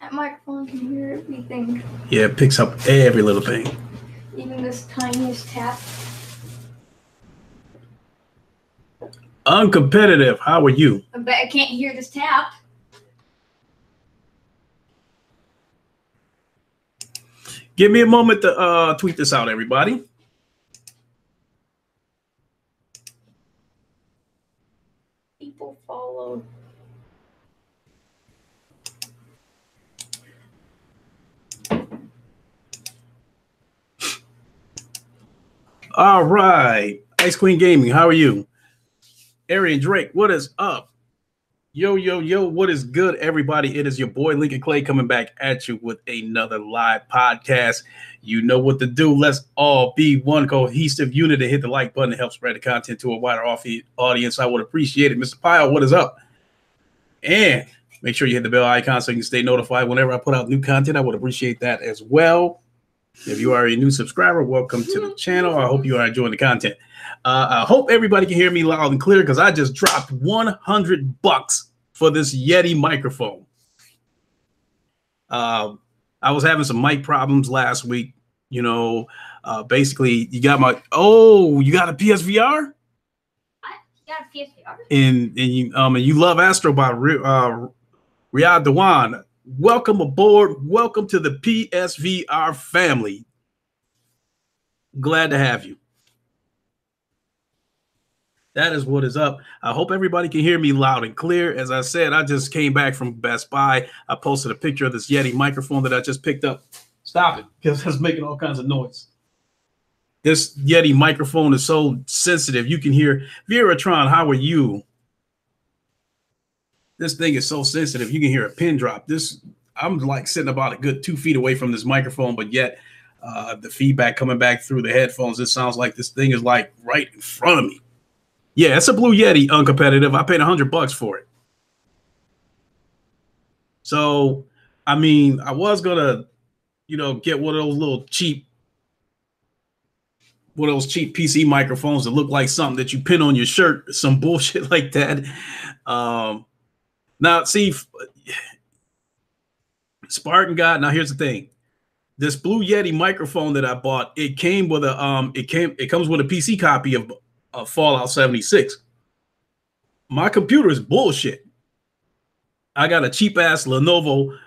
That microphone can hear everything. Yeah, it picks up every little thing. Even this tiniest tap. Uncompetitive, how are you? I bet I can't hear this tap. Give me a moment to tweet this out, everybody. People follow. All right. Ice Queen Gaming, how are you? Arian Drake, what is up? Yo, yo, yo, what is good, everybody? It is your boy Lincoln Clay coming back at you with another live podcast. You know what to do. Let's all be one cohesive unit and hit the like button to help spread the content to a wider audience. I would appreciate it. Mr. Pyle, what is up? And make sure you hit the bell icon so you can stay notified whenever I put out new content. I would appreciate that as well. If you are a new subscriber, welcome to the channel. I hope you are enjoying the content. I hope everybody can hear me loud and clear because I just dropped $100 for this Yeti microphone. I was having some mic problems last week. You know, basically, you got you got a PSVR? I got a PSVR. And you love Astrobot, Riyadh Dewan. Welcome aboard. Welcome to the PSVR family. Glad to have you. That is what is up. I hope everybody can hear me loud and clear. As I said, I just came back from Best Buy. I posted a picture of this Yeti microphone that I just picked up. Stop it, because it's making all kinds of noise. This Yeti microphone is so sensitive. You can hear Veratron, how are you? This thing is so sensitive. You can hear a pin drop. I'm like sitting about a good 2 feet away from this microphone, but yet the feedback coming back through the headphones, it sounds like this thing is like right in front of me. Yeah, it's a Blue Yeti, uncompetitive. I paid $100 for it. So, I mean, I was gonna, get one of those cheap PC microphones that look like something that you pin on your shirt, some bullshit like that. Now, see, Spartan God. Now, here's the thing: this Blue Yeti microphone that I bought, it came with a it comes with a PC copy of Fallout 76. My computer is bullshit. I got a cheap ass Lenovo.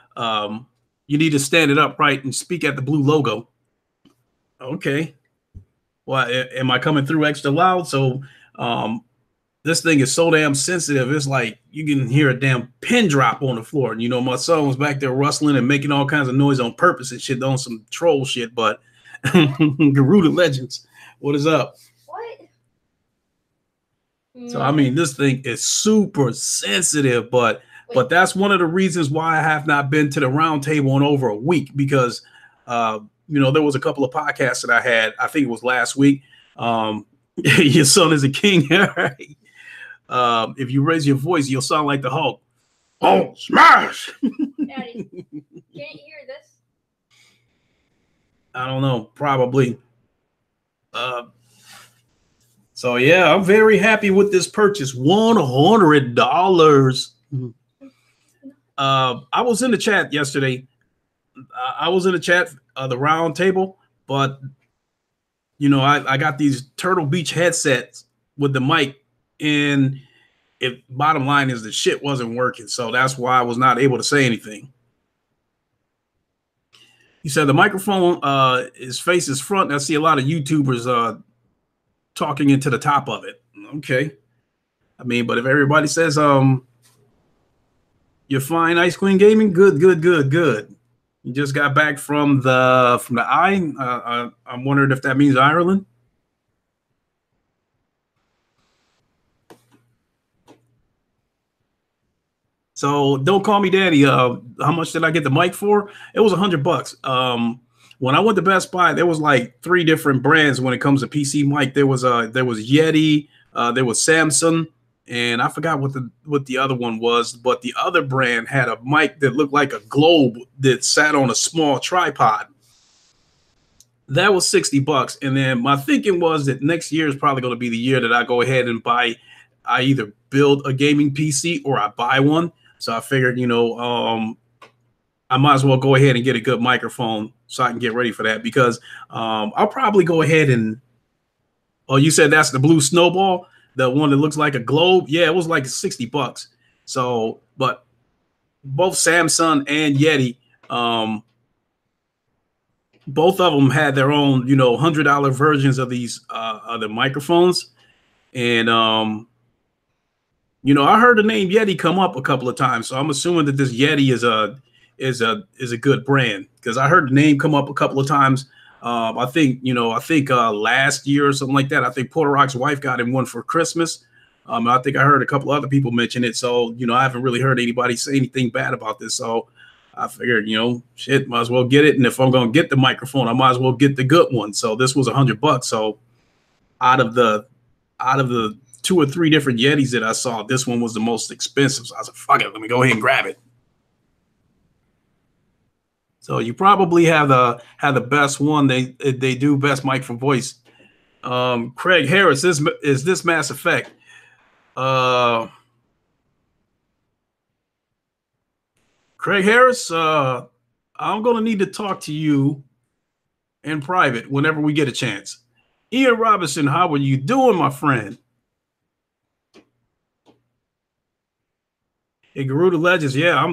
You need to stand it up right and speak at the blue logo. Okay. Well, am I coming through extra loud? So, this thing is so damn sensitive. It's like you can hear a damn pin drop on the floor. And, my son was back there rustling and making all kinds of noise on purpose and shit, on some troll shit. But Garuda Legends, what is up? What? So, I mean, this thing is super sensitive, but that's one of the reasons why I have not been to the round table in over a week, because, there was a couple of podcasts that I had. I think it was last week. Your son is a king. Right? If you raise your voice, you'll sound like the Hulk. Oh, smash! Daddy, can't you hear this? I don't know. Probably. So, yeah, I'm very happy with this purchase. $100. I was in the chat yesterday. I was in the chat, the round table, but I got these Turtle Beach headsets with the mic, and bottom line is the shit wasn't working, so that's why I was not able to say anything. He said the microphone is faces front. I see a lot of YouTubers talking into the top of it. Okay, I mean, but if everybody says you're fine, Ice Queen Gaming, good. You just got back from the I'm wondering if that means Ireland. So don't call me daddy. How much did I get the mic for? It was $100. When I went to Best Buy, there was like 3 different brands when it comes to PC mic. There was Yeti, there was Samsung, and I forgot what the other one was, but the other brand had a mic that looked like a globe that sat on a small tripod. That was $60. And then my thinking was that next year is probably going to be the year that I go ahead and I either build a gaming PC or I buy one. So I figured, I I might as well go ahead and get a good microphone so I can get ready for that, because I'll probably go ahead and. Oh, you said that's the blue snowball, the one that looks like a globe. Yeah, it was like $60. So, but both Samsung and Yeti, both of them had their own, $100 versions of these other microphones, and I heard the name Yeti come up a couple of times, so I'm assuming that this Yeti is a good brand, because I heard the name come up a couple of times. I think last year or something like that. I think Porter Rock's wife got him one for Christmas. I think I heard a couple other people mention it, so I haven't really heard anybody say anything bad about this. So I figured, shit, might as well get it. And if I'm gonna get the microphone, I might as well get the good one. So this was $100. So out of the 2 or 3 different Yetis that I saw, this one was the most expensive. So I was like, fuck it, let me go ahead and grab it. So you probably have the best one. They do best mic for voice. Craig Harris, is this Mass Effect? Craig Harris, I'm gonna need to talk to you in private whenever we get a chance. Ian Robinson, how are you doing, my friend? Hey, Garuda Legends, yeah,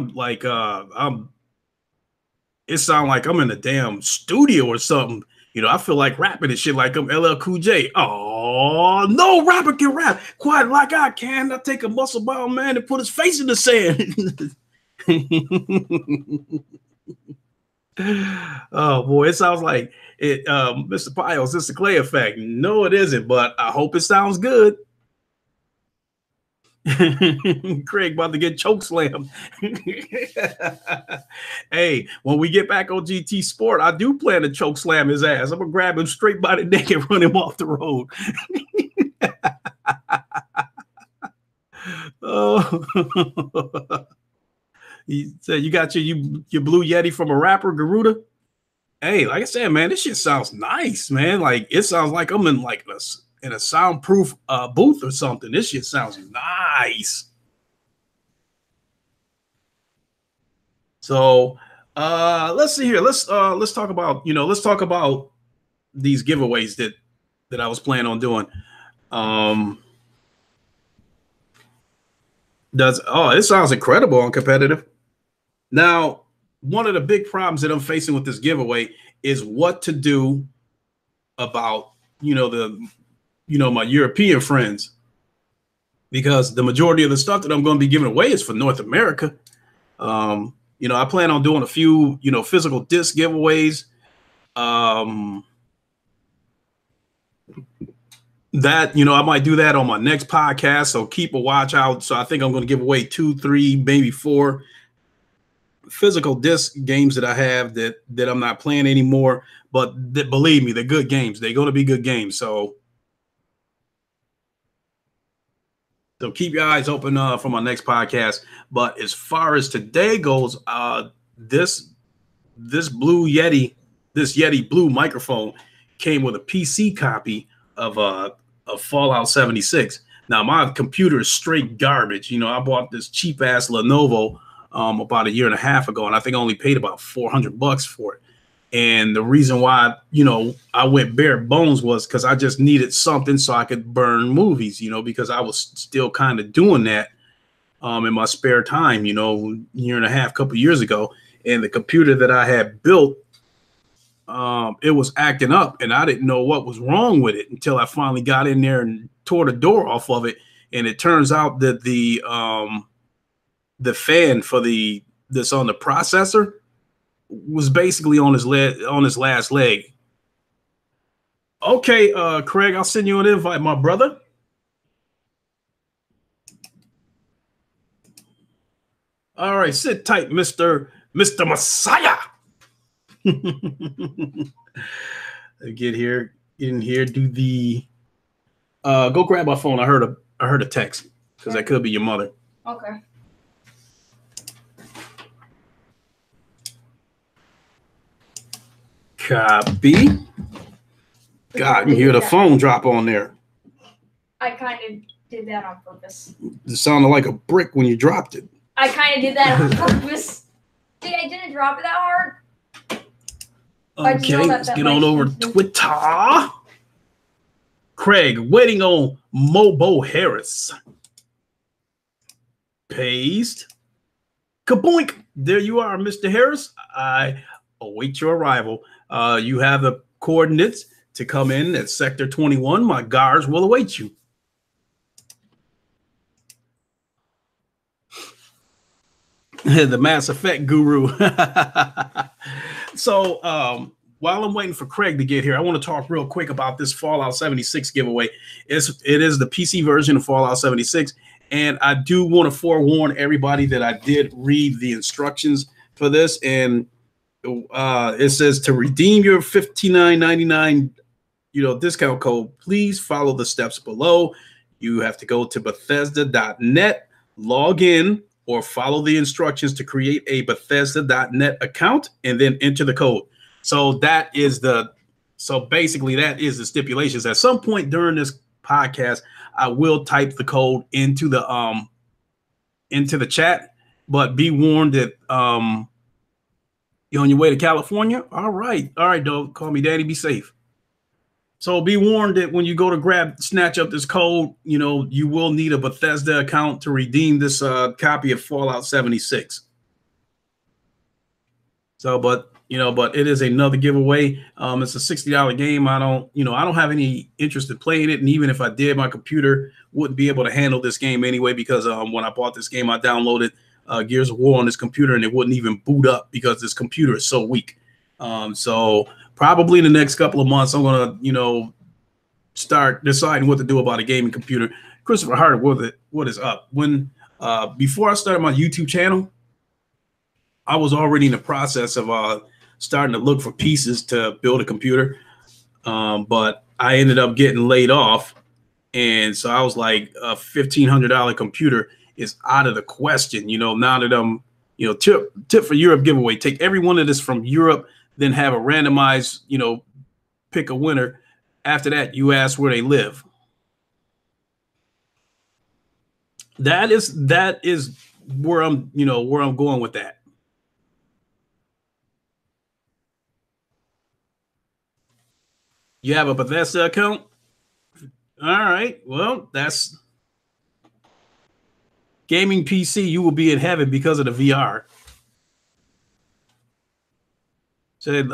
it sounds like I'm in a damn studio or something. I feel like rapping and shit like I'm LL Cool J. Oh, no rapper can rap quite like I can. I take a muscle-bound man and put his face in the sand. Oh, boy, it sounds like it, Mr. Piles, it's the Clay effect. No, it isn't, but I hope it sounds good. Craig about to get choke slammed. Hey, when we get back on GT Sport, I do plan to choke slam his ass. I'm gonna grab him straight by the neck and run him off the road. Oh, he said you got your blue Yeti from a rapper, Garuda. Hey, like I said, man, this shit sounds nice, man. Like it sounds like I'm in like in a soundproof booth or something. This shit sounds nice. So let's see here. Let's talk about these giveaways that I was planning on doing. It sounds incredible and competitive. Now, one of the big problems that I'm facing with this giveaway is what to do about my European friends, because the majority of the stuff that I'm going to be giving away is for North America. I plan on doing a few, physical disc giveaways. That, I might do that on my next podcast. So keep a watch out. So I think I'm going to give away 2, 3, maybe 4 physical disc games that I have that I'm not playing anymore. But believe me, they're good games. They're going to be good games. So keep your eyes open for my next podcast. But as far as today goes, this blue Yeti, this Yeti blue microphone came with a PC copy of Fallout 76. Now my computer is straight garbage. I bought this cheap ass Lenovo about a year and a half ago, and I think I only paid about $400 for it. And the reason why, I went bare bones was because I just needed something so I could burn movies, because I was still kind of doing that in my spare time, year and a half, couple years ago. And the computer that I had built, it was acting up, and I didn't know what was wrong with it until I finally got in there and tore the door off of it. And it turns out that the fan for that's on the processor was basically on his last leg. Okay, Craig, I'll send you an invite, my brother. All right, sit tight, Mr. Messiah. Get in here, do the go grab my phone. I heard a text, because that could be your mother. Okay. Copy. God, you hear the phone drop on there. I kind of did that on purpose. It sounded like a brick when you dropped it. I kind of did that on purpose. See, I didn't drop it that hard. Okay, let's get on over to Twitter. Craig, waiting on Mobo Harris. Paste. Kaboink. There you are, Mr. Harris. I await your arrival. You have the coordinates to come in at Sector 21. My guards will await you. The Mass Effect guru. So while I'm waiting for Craig to get here, I want to talk real quick about this Fallout 76 giveaway. It is the PC version of Fallout 76. And I do want to forewarn everybody that I did read the instructions for this. And it says to redeem your $59.99 discount code, please follow the steps below. You have to go to Bethesda.net, log in, or follow the instructions to create a Bethesda.net account and then enter the code. So basically that is the stipulations. At some point during this podcast, I will type the code into the chat, but be warned that you're on your way to California. All right, dog. Call me daddy. Be safe. So be warned that when you go to snatch up this code, you will need a Bethesda account to redeem this copy of Fallout 76. So, but it is another giveaway. It's a $60 game. I don't have any interest in playing it. And even if I did, my computer wouldn't be able to handle this game anyway, because when I bought this game, I downloaded Gears of War on this computer and it wouldn't even boot up because this computer is so weak. So probably in the next couple of months, I'm going to, start deciding what to do about a gaming computer. Christopher Hart, what is up? Before I started my YouTube channel, I was already in the process of starting to look for pieces to build a computer. But I ended up getting laid off. And so I was like, a $1,500 computer is out of the question. Now that I'm, tip for Europe giveaway, take every one of this from Europe, then have a randomized, pick a winner. After that, you ask where they live. That is where I'm going with that. You have a Bethesda account? All right. Well, that's gaming PC. You will be in heaven because of the VR. Said,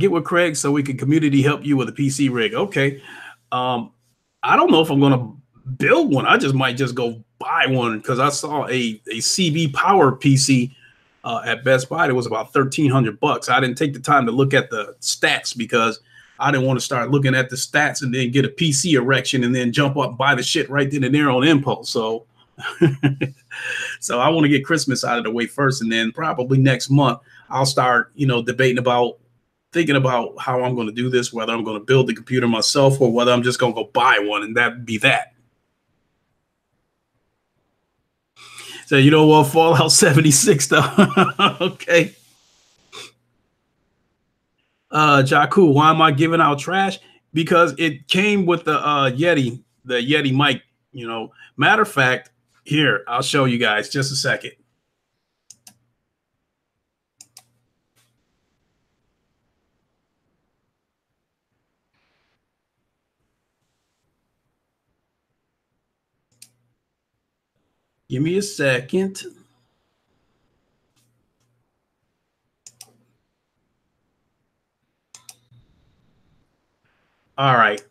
get with Craig so we can community help you with a PC rig. Okay. I don't know if I'm going to build one. I might just go buy one because I saw a CB Power PC at Best Buy. It was about $1,300. I didn't take the time to look at the stats because I didn't want to start looking at the stats and then get a PC erection and then jump up and buy the shit right then and there on impulse. So, so I want to get Christmas out of the way first, and then probably next month I'll start, thinking about how I'm going to do this, whether I'm going to build the computer myself or whether I'm just going to go buy one, and that'd be that. So, what, Fallout 76 though. Okay. Jakku, why am I giving out trash? Because it came with the Yeti mic, Matter of fact, here, I'll show you guys just a second. Give me a second. All right.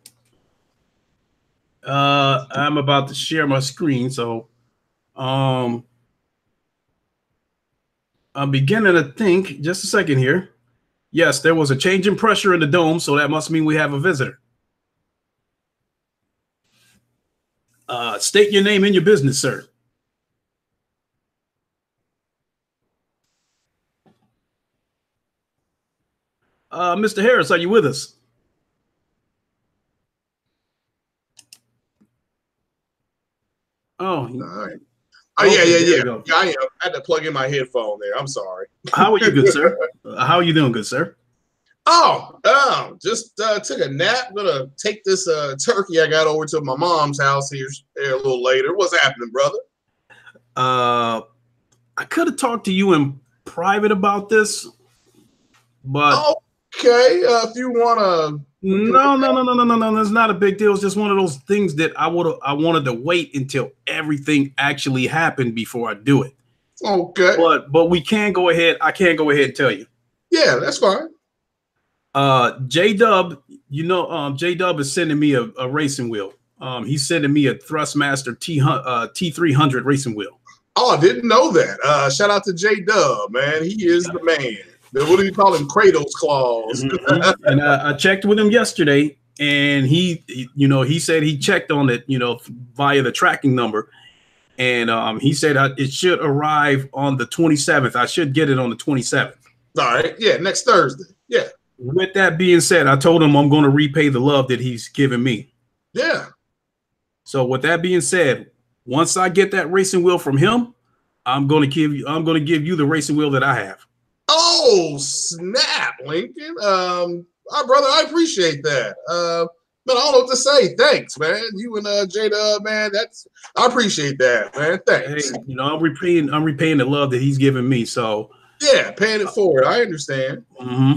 I'm about to share my screen, so I'm beginning to think. Just a second here. Yes, there was a change in pressure in the dome, so that must mean we have a visitor. State your name and your business, sir. Mr. Harris, are you with us? Oh, all right. Oh, okay, yeah. I am. I had to plug in my headphone there. I'm sorry. How are you, good sir? How are you doing, good sir? Just took a nap. I'm gonna take this turkey I got over to my mom's house here a little later. What's happening, brother? I could have talked to you in private about this, but okay, if you want to. No. It's not a big deal. It's just one of those things that I wanted to wait until everything actually happened before I do it. Okay. But we can go ahead. I can go ahead and tell you. Yeah, that's fine. J-Dub, J-Dub is sending me a racing wheel. He's sending me a Thrustmaster T300 racing wheel. Oh, I didn't know that. Shout out to J-Dub, man. He is the man. What do you call him? Kratos claws. Mm-hmm. And I checked with him yesterday, and he said he checked on it, via the tracking number, and he said it should arrive on the 27th. I should get it on the 27th. All right. Yeah, next Thursday. Yeah. With that being said, I told him I'm going to repay the love that he's given me. Yeah. So with that being said, once I get that racing wheel from him, I'm going to give you the racing wheel that I have. Oh, snap, Lincoln. Brother, I appreciate that. Man, I don't know what to say. Thanks, man. You and J-Dub, man. I appreciate that, man. Thanks. Hey, I'm repaying the love that he's given me. So yeah, paying it forward. I understand. Mm-hmm.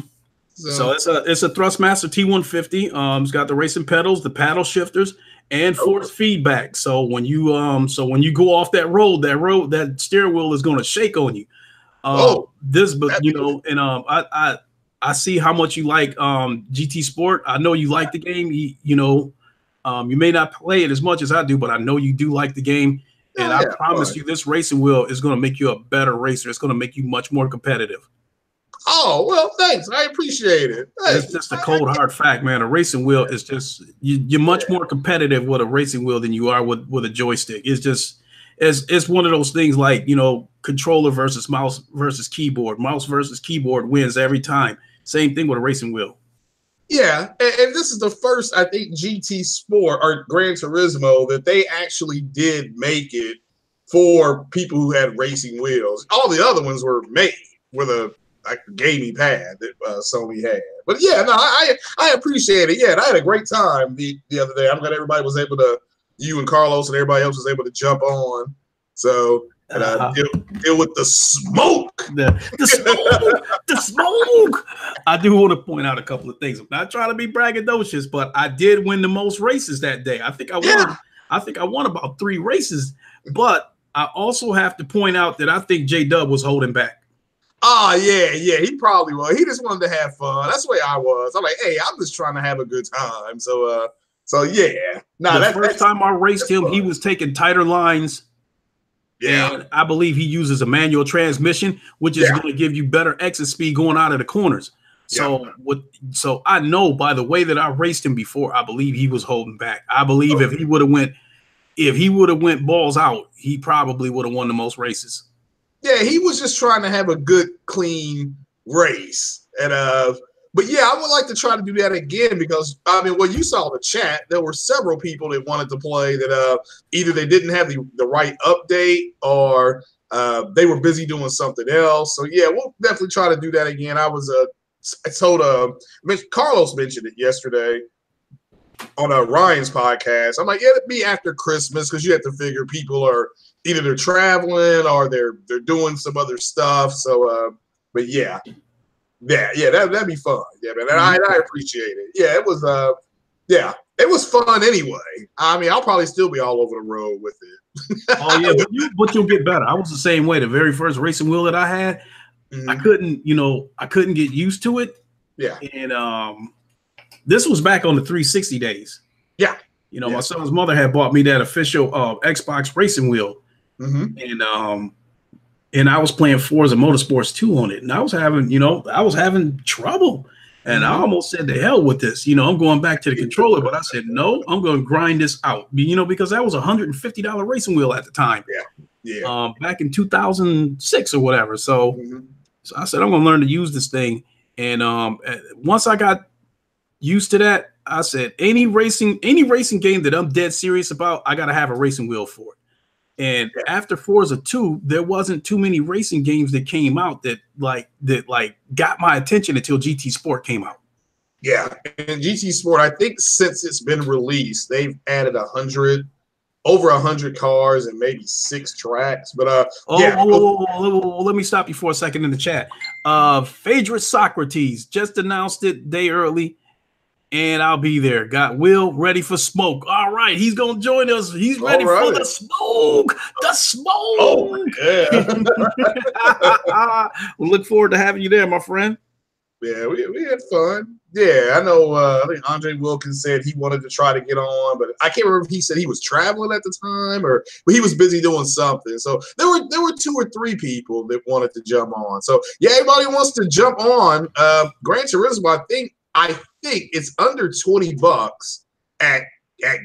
So it's a Thrustmaster T150. It's got the racing pedals, the paddle shifters, and force feedback. So when you go off that road, that steering wheel is going to shake on you. I see how much you like GT Sport. I know you like the game. You may not play it as much as I do, but I know you do like the game. And I promise you, this racing wheel is going to make you a better racer. It's going to make you much more competitive. Oh, well, thanks. I appreciate it. Thanks. It's just a cold, hard fact, man. A racing wheel is just you're much more competitive with a racing wheel than you are with a joystick. It's just it's one of those things like, controller versus mouse versus keyboard. Mouse versus keyboard wins every time. Same thing with a racing wheel. Yeah, and this is the first, I think, GT Sport or Gran Turismo that they actually did make it for people who had racing wheels. All the other ones were made with a gaming pad that Sony had. But yeah, no, I appreciate it. Yeah, and I had a great time the other day. I'm glad everybody was able to, you and Carlos and everybody else was able to jump on. So deal with the smoke. The smoke. I do want to point out a couple of things. I'm not trying to be braggadocious, but I did win the most races that day. I think I won about 3 races, but I also have to point out that I think J-Dub was holding back. Oh, yeah, he probably was. He just wanted to have fun. That's the way I was. I'm like, hey, I'm just trying to have a good time. So yeah. The first time I raced him, he was taking tighter lines. Yeah. And I believe he uses a manual transmission, which is going to give you better exit speed going out of the corners. So I know by the way that I raced him before, I believe he was holding back. I believe if he would have went balls out, he probably would have won the most races. Yeah, he was just trying to have a good, clean race. And but yeah, I would like to try to do that again because you saw the chat. There were several people that wanted to play that either they didn't have the right update or they were busy doing something else. So yeah, we'll definitely try to do that again. I told Carlos mentioned it yesterday on Ryan's podcast. I'm like, it'd be after Christmas because you have to figure people are either they're traveling or they're doing some other stuff. So, but yeah, that'd be fun. Yeah, man, and I appreciate it. Yeah, it was. It was fun anyway. I'll probably still be all over the road with it. Oh yeah, but you'll get better. I was the same way. The very first racing wheel that I had, I couldn't get used to it. Yeah, and this was back on the 360 days. Yeah. My son's mother had bought me that official Xbox racing wheel. And I was playing Forza Motorsports 2 on it. And I was having trouble. And I almost said, to hell with this. I'm going back to the controller. But I said, no, I'm going to grind this out. Because that was a $150 racing wheel at the time. Yeah. Back in 2006 or whatever. So I said, I'm going to learn to use this thing. And once I got used to that, I said, any racing game that I'm dead serious about, I got to have a racing wheel for it. And after Forza 2, there wasn't too many racing games that came out that got my attention until GT Sport came out. Yeah, and GT Sport, I think since it's been released, they've added 100 over 100 cars and maybe 6 tracks. But let me stop you for a second in the chat. Phaedrus Socrates just announced it day early, and I'll be there. Got Will ready for smoke. All right, he's gonna join us. He's ready for the smoke. The smoke. Oh, yeah. We'll look forward to having you there, my friend. Yeah, we had fun. Yeah, I know. I think Andre Wilkins said he wanted to try to get on, but I can't remember if he said he was traveling at the time but he was busy doing something. So there were 2 or 3 people that wanted to jump on. So yeah, everybody wants to jump on. Gran Turismo, I think it's under $20 at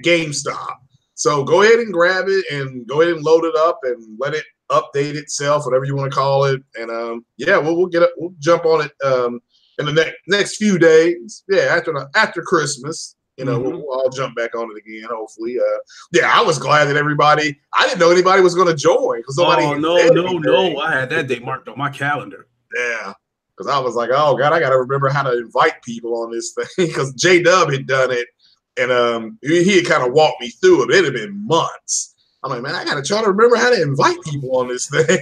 GameStop. So go ahead and grab it and go ahead and load it up and let it update itself, whatever you want to call it. And yeah, we'll jump on it. In the next few days, yeah, after Christmas, we'll all jump back on it again. Hopefully, yeah. I was glad that everybody. I didn't know anybody was going to join because nobody. Oh no! I had that day marked on my calendar. Yeah, because I was like, oh god, I got to remember how to invite people on this thing because J-Dub had done it, and he had kind of walked me through it. It had been months. I'm like, man, I got to try to remember how to invite people on this thing.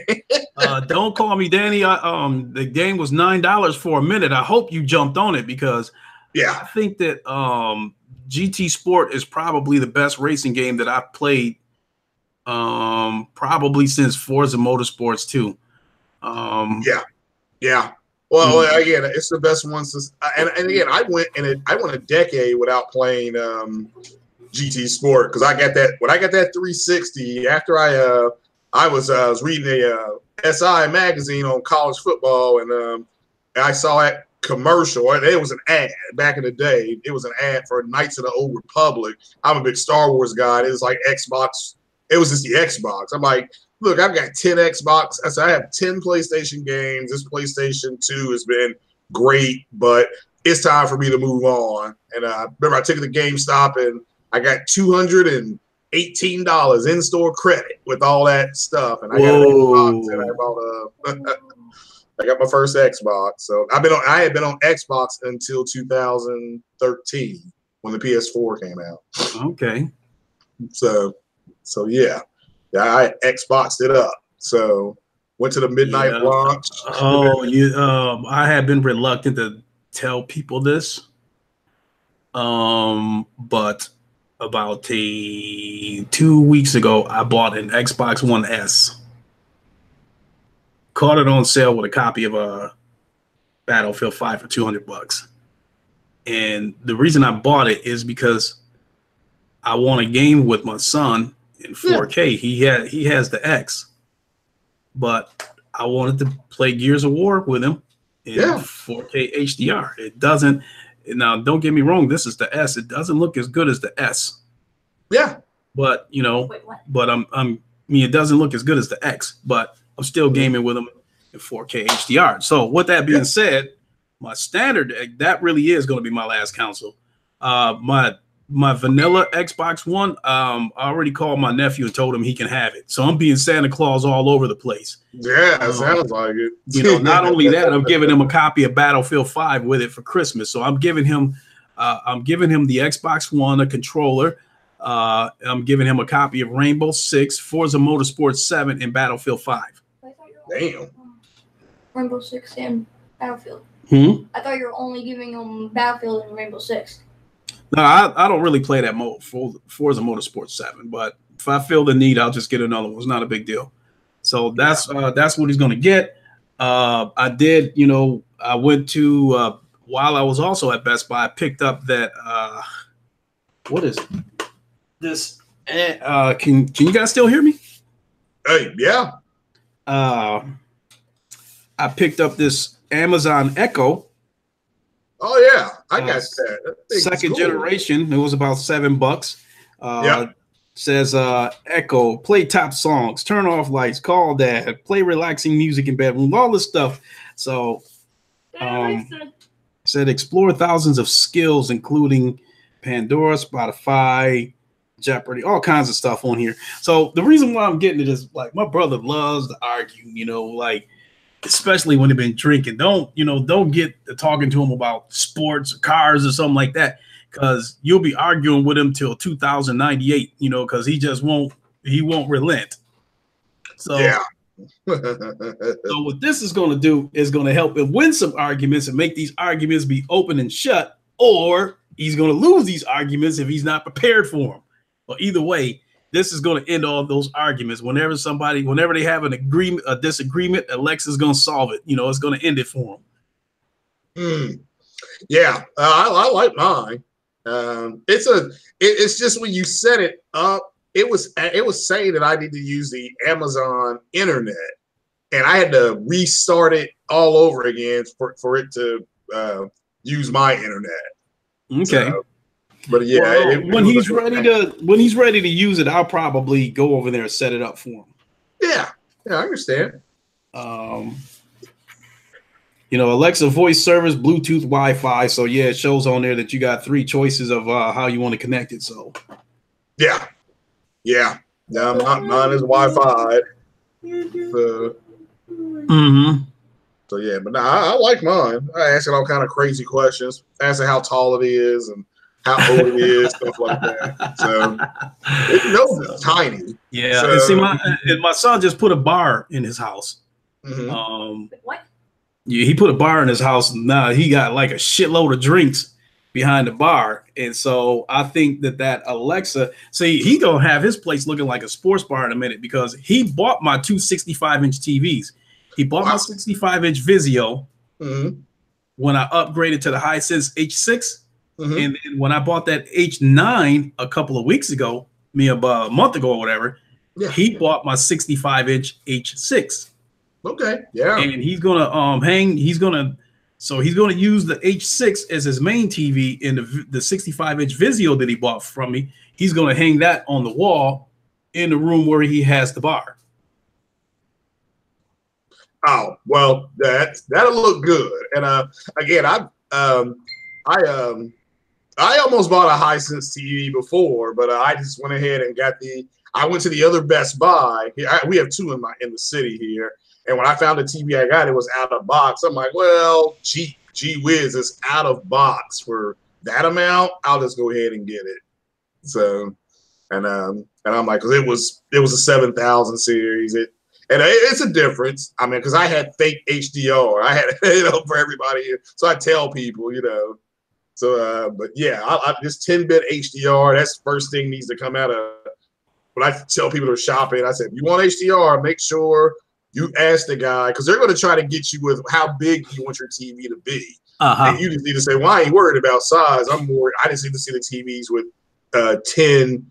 Don't call me Danny. The game was $9 for a minute. I hope you jumped on it because I think that GT Sport is probably the best racing game that I've played probably since Forza Motorsports 2. Yeah. Well, again, it's the best one since. And again, I went a decade without playing GT Sport because I got that when I got that 360 after I was reading a SI magazine on college football and I saw that commercial. It was an ad back in the day. It was an ad for Knights of the Old Republic. I'm a big Star Wars guy. It was like Xbox. It was just the Xbox. I'm like, look, I've got 10 Xbox. I said I have 10 PlayStation games. This PlayStation 2 has been great, but it's time for me to move on. And remember, I took it to GameStop and I got $218 in-store credit with all that stuff, and I got an Xbox, and I got my first Xbox. So I had been on Xbox until 2013 when the PS4 came out. Okay. So yeah, I Xboxed it up. So went to the midnight launch. I have been reluctant to tell people this, but about 2 weeks ago, I bought an Xbox One S. Caught it on sale with a copy of Battlefield 5 for $200. And the reason I bought it is because I want a game with my son in 4K. Yeah. He has the X, but I wanted to play Gears of War with him in 4K HDR. It doesn't. Now, don't get me wrong. This is the S. It doesn't look as good as the S. Yeah. But it doesn't look as good as the X. But I'm still gaming with them in 4K HDR. So, with that being said, my standard that really is going to be my last console. My vanilla Xbox One. I already called my nephew and told him he can have it. So I'm being Santa Claus all over the place. Yeah, it sounds like it. Not only that, I'm giving him a copy of Battlefield 5 with it for Christmas. So I'm giving him the Xbox One, a controller. I'm giving him a copy of Rainbow Six, Forza Motorsport 7, and Battlefield 5. Damn. Rainbow Six and Battlefield. I thought you were only giving him Battlefield and Rainbow Six. No, I don't really play that mode for Forza Motorsport 7, but if I feel the need, I'll just get another one. It's not a big deal. So that's what he's going to get. I did, I went to while I was also at Best Buy, I picked up that what is this? Can you guys still hear me? Hey, yeah. I picked up this Amazon Echo. Oh yeah, I got that. Second generation. It was about $7. Says Echo, play top songs, turn off lights, call dad, play relaxing music in bedroom, all this stuff. So said explore thousands of skills, including Pandora, Spotify, Jeopardy, all kinds of stuff on here. So the reason why I'm getting it is like my brother loves to argue, like especially when they've been drinking. Don't get to talking to him about sports or cars or something like that. because you'll be arguing with him till 2098, you know, because he won't relent. So, yeah. So what this is going to do is going to help him win some arguments and make these arguments be open and shut, or he's going to lose these arguments if he's not prepared for them. But either way, this is going to end all those arguments. Whenever they have a disagreement, Alexa's going to solve it. You know, it's going to end it for them. Yeah, I like mine. It's just when you set it up, it was saying that I need to use the Amazon internet, and I had to restart it all over again for it to use my internet. Okay. So, but yeah, well, when he's ready to use it, I'll probably go over there and set it up for him. Yeah, I understand. You know, Alexa voice service, Bluetooth, Wi-Fi. So yeah, it shows on there that you got 3 choices of how you want to connect it. So yeah. No, mine is Wi-Fi. So yeah, but I like mine. I ask it all kind of crazy questions. Asking how tall it is and how old it is, stuff like that. So it knows it's tiny. Yeah. So, and see, my son just put a bar in his house. What? Yeah, he put a bar in his house. Now he got like a shitload of drinks behind the bar. And so I think that Alexa, see, he gonna have his place looking like a sports bar in a minute, because he bought my 2 65-inch TVs. He bought my 65-inch Vizio when I upgraded to the Hisense H6. And then when I bought that H9 a couple of weeks ago, about a month ago or whatever, he bought my 65-inch H6. Okay, yeah. And he's gonna use the H6 as his main TV, in the 65-inch Vizio that he bought from me. He's gonna hang that on the wall in the room where he has the bar. Oh, well, that'll look good. And again, I almost bought a Hisense TV before, but I just went ahead and I went to the other Best Buy. We have 2 in the city here. And when I found the TV I got, it was out of box. I'm like, well, gee whiz, it's out of box for that amount. I'll just go ahead and get it. So, and I'm like, because it was a 7000 series. It's a difference. I mean, because I had fake HDR. I had, for everybody. So I tell people, So, but yeah, I this 10-bit HDR, that's the first thing needs to come out of. When I tell people to shop it, I said, if you want HDR, make sure you ask the guy, because they're going to try to get you with how big you want your TV to be. And you just need to say, well, I ain't worried about size. I just need to see the TVs with 10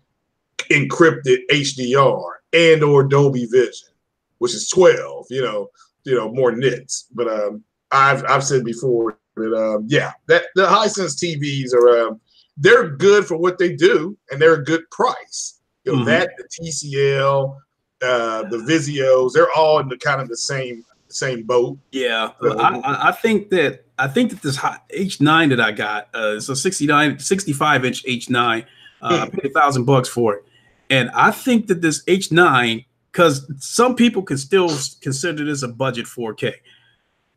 encrypted HDR and or Dolby Vision, which is 12, more nits. But I've said before that that the Hisense TVs are they're good for what they do, and they're a good price. That the TCL, the Vizios, they're all in the kind of the same boat. Yeah, I think that this H9 that I got is a 65-inch H9. I paid $1,000 for it, and I think that this H9, because some people can still consider this a budget 4K.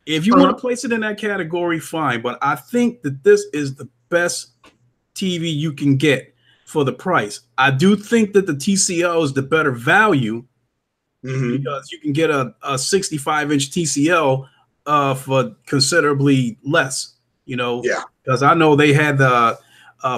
If you want to place it in that category, fine. But I think that this is the best TV you can get for the price. I do think that the TCL is the better value, because you can get a 65-inch TCL for considerably less. Because I know they had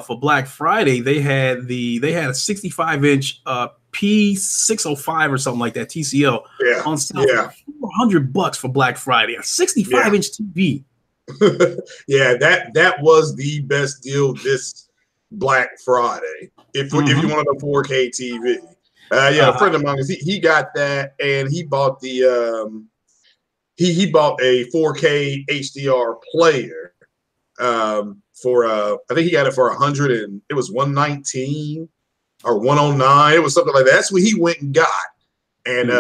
for Black Friday they had a 65-inch P605 or something like that TCL on sale for $400 for Black Friday. A 65-inch TV. That was the best deal this Black Friday. If you wanted a 4K TV. A friend of mine, he got that, and he bought the he bought a 4K HDR player for I think he got it for it was 119 or 109. It was something like that. That's what he went and got, and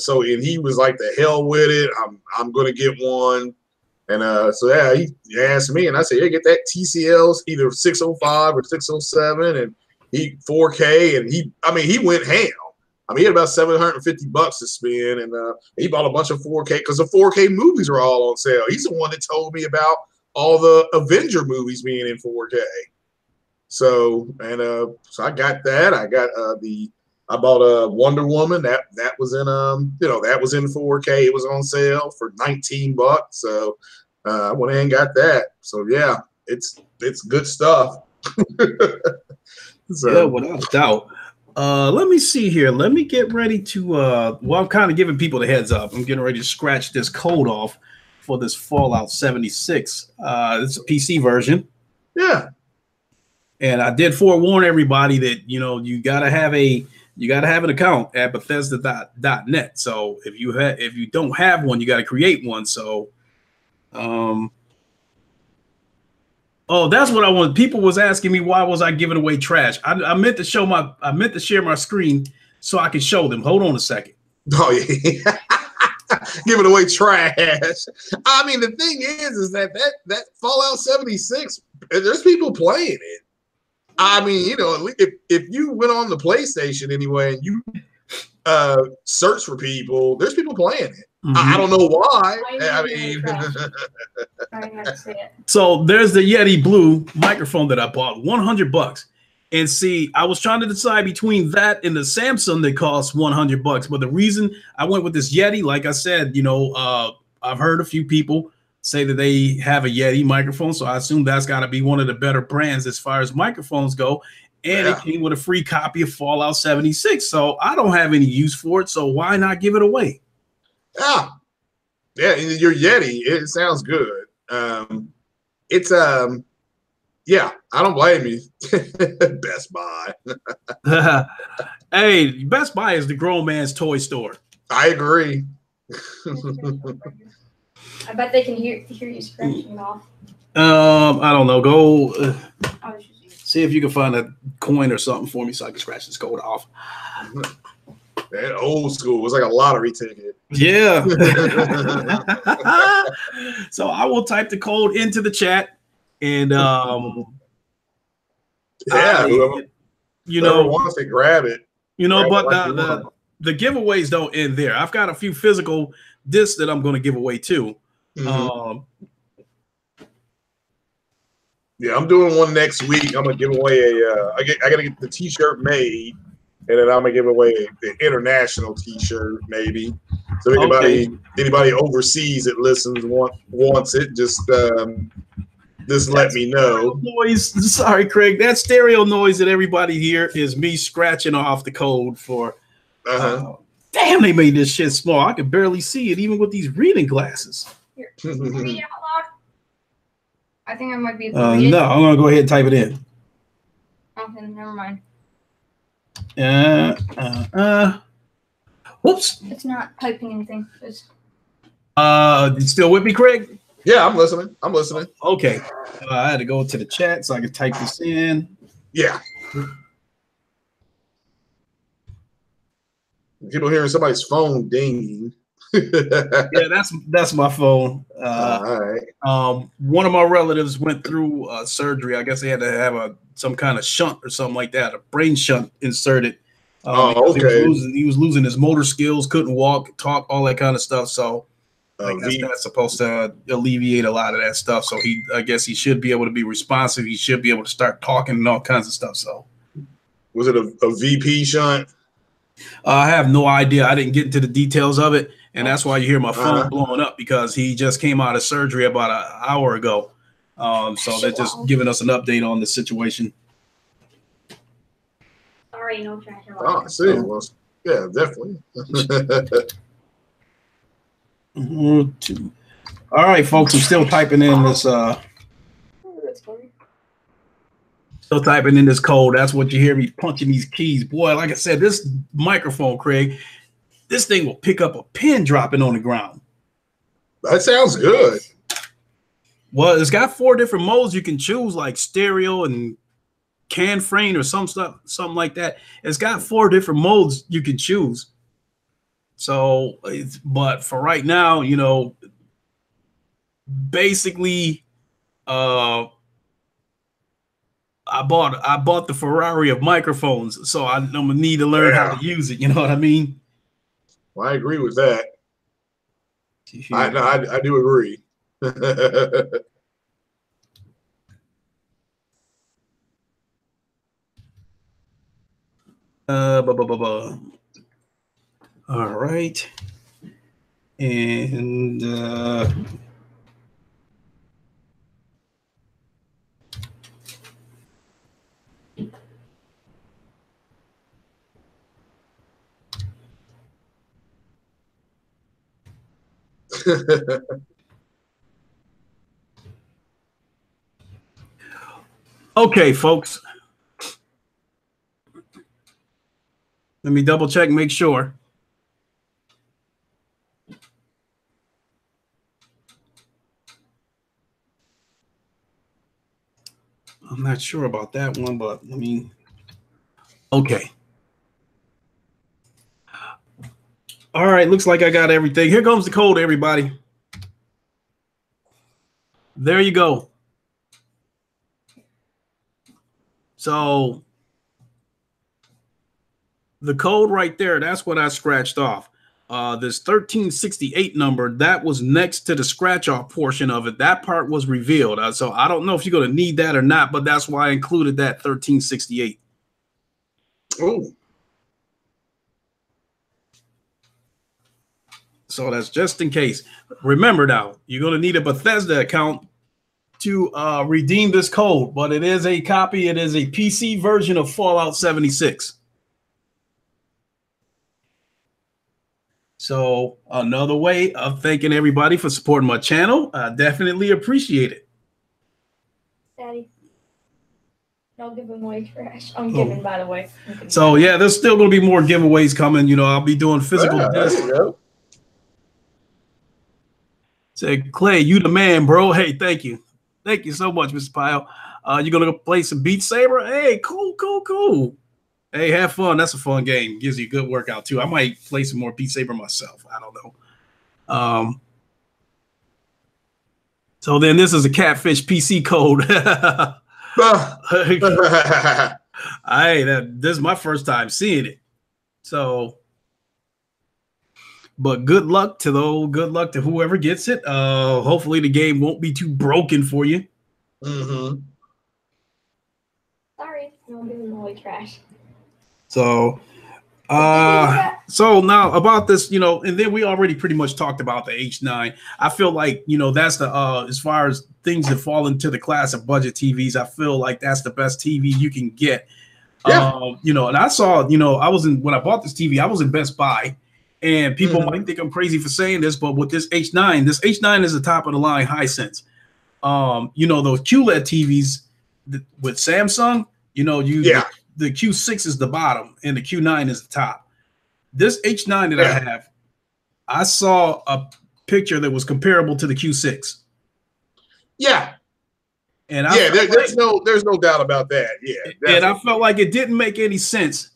so he was like, the hell with it. I'm gonna get one. And he asked me, and I said, get that TCL's either 605 or 607, and he 4K, and he went ham. He had about $750 to spend, and he bought a bunch of 4K, because the 4K movies are all on sale. He's the one that told me about all the Avenger movies being in 4K. So I got that. I bought a Wonder Woman that was in that was in 4K. It was on sale for $19. So I went in and got that. So yeah, it's good stuff. So. Yeah, without a doubt. Let me see here. Let me get ready to well, I'm kind of giving people the heads up. I'm getting ready to scratch this code off for this Fallout 76. It's a PC version. Yeah. And I did forewarn everybody that you gotta have an account at Bethesda.net. So if you don't have one, you got to create one. So, oh, that's what I want. People was asking me why was I giving away trash. I meant to share my screen so I can show them. Hold on a second. Oh yeah. Giving away trash. I mean, the thing is that Fallout 76, there's people playing it. I mean, if you went on the PlayStation anyway and you search for people, there's people playing it. Mm-hmm. I don't know why. I have to say it. So there's the Yeti Blue microphone that I bought, $100. And see, I was trying to decide between that and the Samsung that costs $100. But the reason I went with this Yeti, like I said, I've heard a few people say that they have a Yeti microphone, so I assume that's got to be one of the better brands as far as microphones go. And It came with a free copy of Fallout 76, so I don't have any use for it, so why not give it away? Yeah, your Yeti, it sounds good. Yeah, I don't blame you. Best Buy. Hey, Best Buy is the grown man's toy store. I agree. I bet they can hear you scratching it off. I don't know. Go see if you can find a coin or something for me so I can scratch this code off. That old school. It was like a lottery ticket. Yeah. So I will type the code into the chat and whoever wants to grab it. But the giveaways don't end there. I've got a few physical discs that I'm going to give away too. Mm-hmm. Yeah, I'm doing one next week. I'm gonna give away I gotta get the T-shirt made, and then I'm gonna give away the international T-shirt maybe. So anybody overseas that listens wants it, just let me know. Noise. Sorry, Craig. That stereo noise that everybody hear is me scratching off the code for. Damn, they made this shit small. I could barely see it even with these reading glasses. Here, read it out loud. I think I might be. No, I'm gonna go ahead and type it in. Okay, never mind. Whoops. It's not typing anything. You still with me, Craig? Yeah, I'm listening. Okay. I had to go to the chat so I could type this in. Yeah. People hearing somebody's phone dinging. Yeah, that's my phone. All right. One of my relatives went through surgery. I guess they had to have some kind of shunt or something like that, a brain shunt inserted. Okay. He was losing his motor skills, couldn't walk, talk, all that kind of stuff. So that's supposed to alleviate a lot of that stuff. So I guess he should be able to be responsive. He should be able to start talking and all kinds of stuff. So was it a VP shunt? I have no idea. I didn't get into the details of it. And that's why you hear my phone blowing up, because he just came out of surgery about an hour ago. So they're just giving us an update on the situation. Sorry, no trash. I see. Well, yeah, definitely. All right, folks. I'm still typing in this. Still typing in this code. That's what you hear me punching these keys. Boy, like I said, this microphone, Craig, this thing will pick up a pin dropping on the ground. That sounds good. Well, it's got 4 different modes you can choose, like stereo and can frame or something like that. It's got 4 different modes you can choose. So, but for right now, basically, I bought the Ferrari of microphones, so I'm gonna need to learn how to use it. You know what I mean? Well, I agree with that. I do agree. All right. And okay, folks. Let me double check, make sure. I'm not sure about that one, but I mean, okay. All right, looks like I got everything. Here comes the code, everybody. There you go. So the code right there, that's what I scratched off. This 1368 number, that was next to the scratch off portion of it. That part was revealed. So I don't know if you're going to need that or not, but that's why I included that 1368. Oh. So that's just in case. Remember now, you're going to need a Bethesda account to redeem this code, but it is a copy. It is a PC version of Fallout 76. So another way of thanking everybody for supporting my channel. I definitely appreciate it. Daddy, don't give away trash. I'm giving, by the way. So yeah, there's still going to be more giveaways coming. You know, I'll be doing physical discs. Say, Clay, you the man, bro. Hey, thank you. Thank you so much, Mr. Pyle. You're going to go play some Beat Saber? Hey, cool. Hey, have fun. That's a fun game. Gives you a good workout, too. I might play some more Beat Saber myself. I don't know. So then this is a Catfish PC code. This is my first time seeing it. So... But good luck to whoever gets it. Hopefully the game won't be too broken for you. Mm-hmm. Sorry, I'm giving away trash. So now about this, you know, and then we already pretty much talked about the H9. I feel like, you know, that's the as far as things that fall into the class of budget TVs, I feel like that's the best TV you can get. Yeah. You know, and I saw, you know, when I bought this TV, I was in Best Buy. And people might think I'm crazy for saying this, but with this H9 is the top of the line Hisense. You know, those QLED TVs with Samsung, you know, the Q6 is the bottom and the Q9 is the top. This H9 that I have, I saw a picture that was comparable to the Q6. Yeah. And there's no doubt about that. Yeah. Definitely. And I felt like it didn't make any sense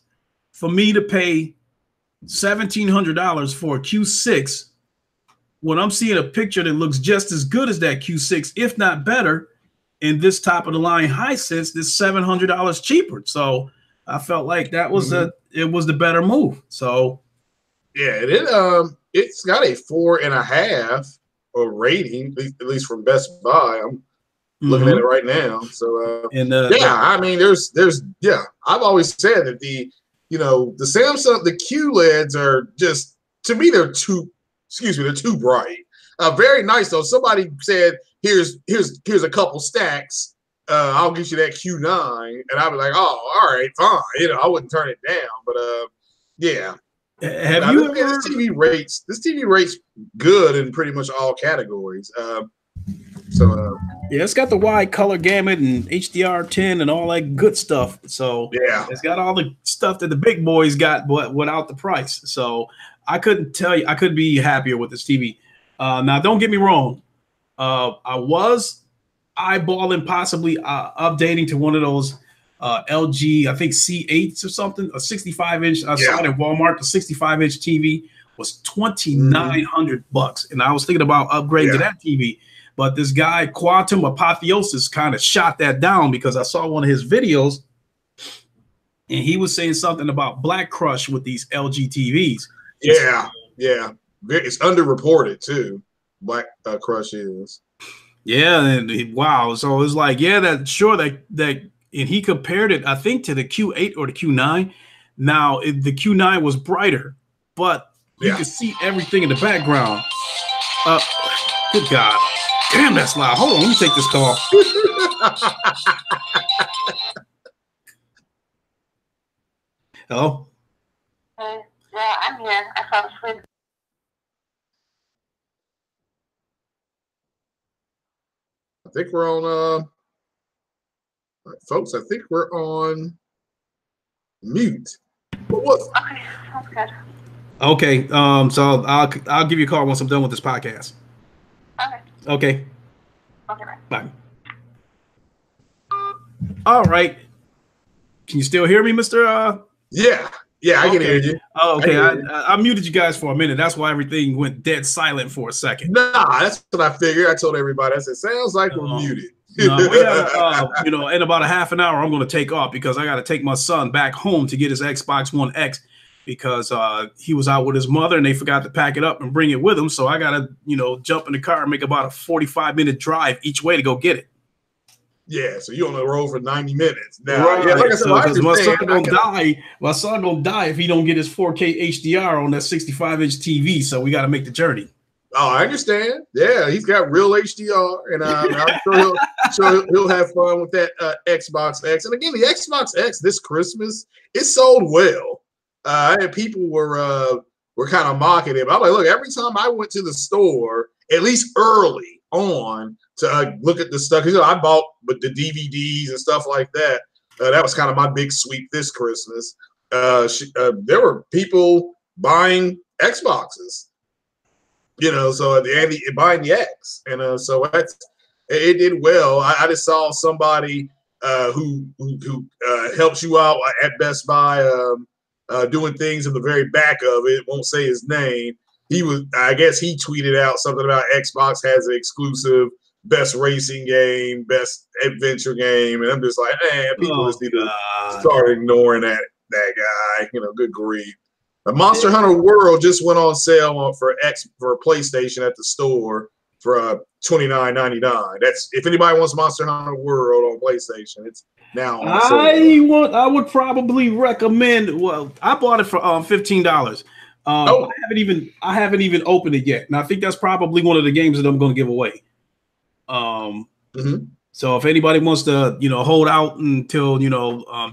for me to pay $1,700 for a Q6 when I'm seeing a picture that looks just as good as that Q6, if not better, in this top of the line Hisense that's $700 cheaper. So I felt like that was it was the better move. So yeah, it's got a 4.5 rating, at least from Best Buy. I'm looking at it right now. So I mean, there's I've always said that the Samsung, the QLEDs are just, to me, they're too bright. Very nice though. Somebody said, here's a couple stacks. I'll get you that Q9, and I'd be like, oh, all right, fine. You know, I wouldn't turn it down, but yeah. Have you ever? This TV rates good in pretty much all categories. Yeah, it's got the wide color gamut and HDR10 and all that good stuff. So yeah, it's got all the stuff that the big boys got, but without the price. So I couldn't be happier with this TV. Now, don't get me wrong. I was eyeballing possibly updating to one of those LG, I think C8s or something, a 65-inch. I saw it at Walmart. The 65-inch TV was $2,900, and I was thinking about upgrading to that TV. But this guy, Quantum Apotheosis, kind of shot that down because I saw one of his videos, and he was saying something about Black Crush with these LG TVs. Yeah. It's underreported too. Black Crush is. Yeah, and wow. So it's like, and he compared it, I think, to the Q8 or the Q9. Now the Q9 was brighter, but you could see everything in the background. Good God. Damn, that's loud. Hold on, let me take this call. Hello? Yeah, I'm here. I fell asleep. I think we're on, folks, I think we're on mute. But what? Okay, sounds good. Okay, so I'll give you a call once I'm done with this podcast. Okay. Okay. Okay, bye. All right. Can you still hear me, Mr. Yeah, I can hear you. Oh, okay. I muted you guys for a minute. That's why everything went dead silent for a second. Nah, that's what I figured. I told everybody. I said, sounds like we're muted. No, we gotta, in about a half an hour, I'm going to take off because I got to take my son back home to get his Xbox One X because he was out with his mother and they forgot to pack it up and bring it with him. So I got to, jump in the car and make about a 45-minute drive each way to go get it. Yeah, so you on the road for 90 minutes. Now, right. Yeah, like I said, my son gonna die if he don't get his 4K HDR on that 65-inch TV. So we got to make the journey. Oh, I understand. Yeah, he's got real HDR, and I'm sure he'll have fun with that Xbox X. And again, the Xbox X this Christmas, it sold well. And people were kind of mocking it. But I'm like, look, every time I went to the store, at least early on, to look at the stuff, because I bought the DVDs and stuff like that. That was kind of my big sweep this Christmas. There were people buying Xboxes. So buying the X, and so it did well. I just saw somebody who helps you out at Best Buy doing things in the very back of it. Won't say his name. I guess he tweeted out something about Xbox has an exclusive best racing game, best adventure game, and I'm just like, man, people just need to start ignoring that guy. Good grief. Monster Hunter World just went on sale for PlayStation at the store for $29.99. That's if anybody wants Monster Hunter World on PlayStation, it's now on sale. I would probably recommend. Well, I bought it for $15. I haven't even opened it yet, and I think that's probably one of the games that I'm going to give away. So if anybody wants to, hold out until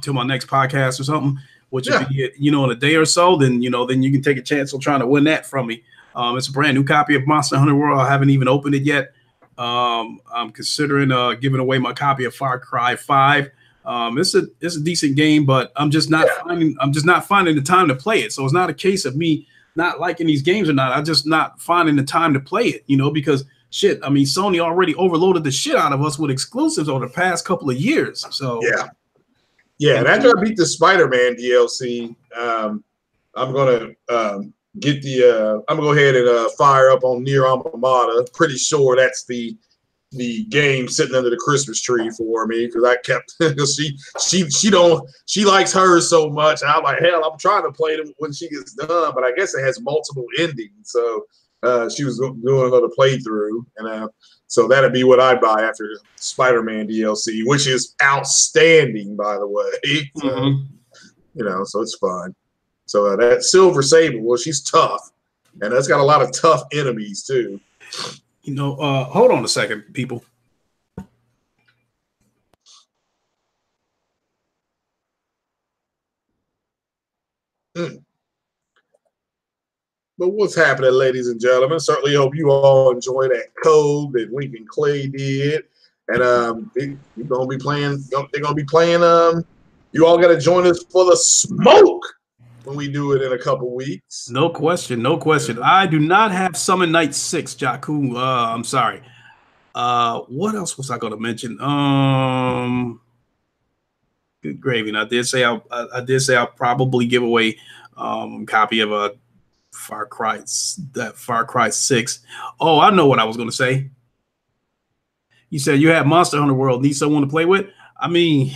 till my next podcast or something, which would be in a day or so, then you can take a chance on trying to win that from me. It's a brand new copy of Monster Hunter World. I haven't even opened it yet. I'm considering giving away my copy of Far Cry 5. It's a decent game, but I'm just not finding the time to play it. So it's not a case of me not liking these games or not. I'm just not finding the time to play it, because shit, I mean, Sony already overloaded the shit out of us with exclusives over the past couple of years. So yeah, and after I beat the Spider-Man DLC, I'm gonna I'm gonna go ahead and fire up on Nier Automata. Pretty sure that's the game sitting under the Christmas tree for me because I kept she likes hers so much. And I'm like, hell, I'm trying to play it when she gets done, but I guess it has multiple endings. So she was doing another playthrough, and so that'd be what I buy after the Spider-Man DLC, which is outstanding, by the way. So it's fun. So that Silver Sable, well, she's tough, and that's got a lot of tough enemies too. Hold on a second, people. But what's happening, ladies and gentlemen? Certainly hope you all enjoy that code that Lincoln Clay did. And they're gonna be playing. You all got to join us for the smoke when we do it in a couple weeks. No question. I do not have Summon Night 6, Jakku. I'm sorry. What else was I going to mention? Good gravy. And I did say I'll probably give away a copy of a Far Cry 6. Oh, I know what I was going to say. You said you had Monster Hunter World. Need someone to play with? I mean,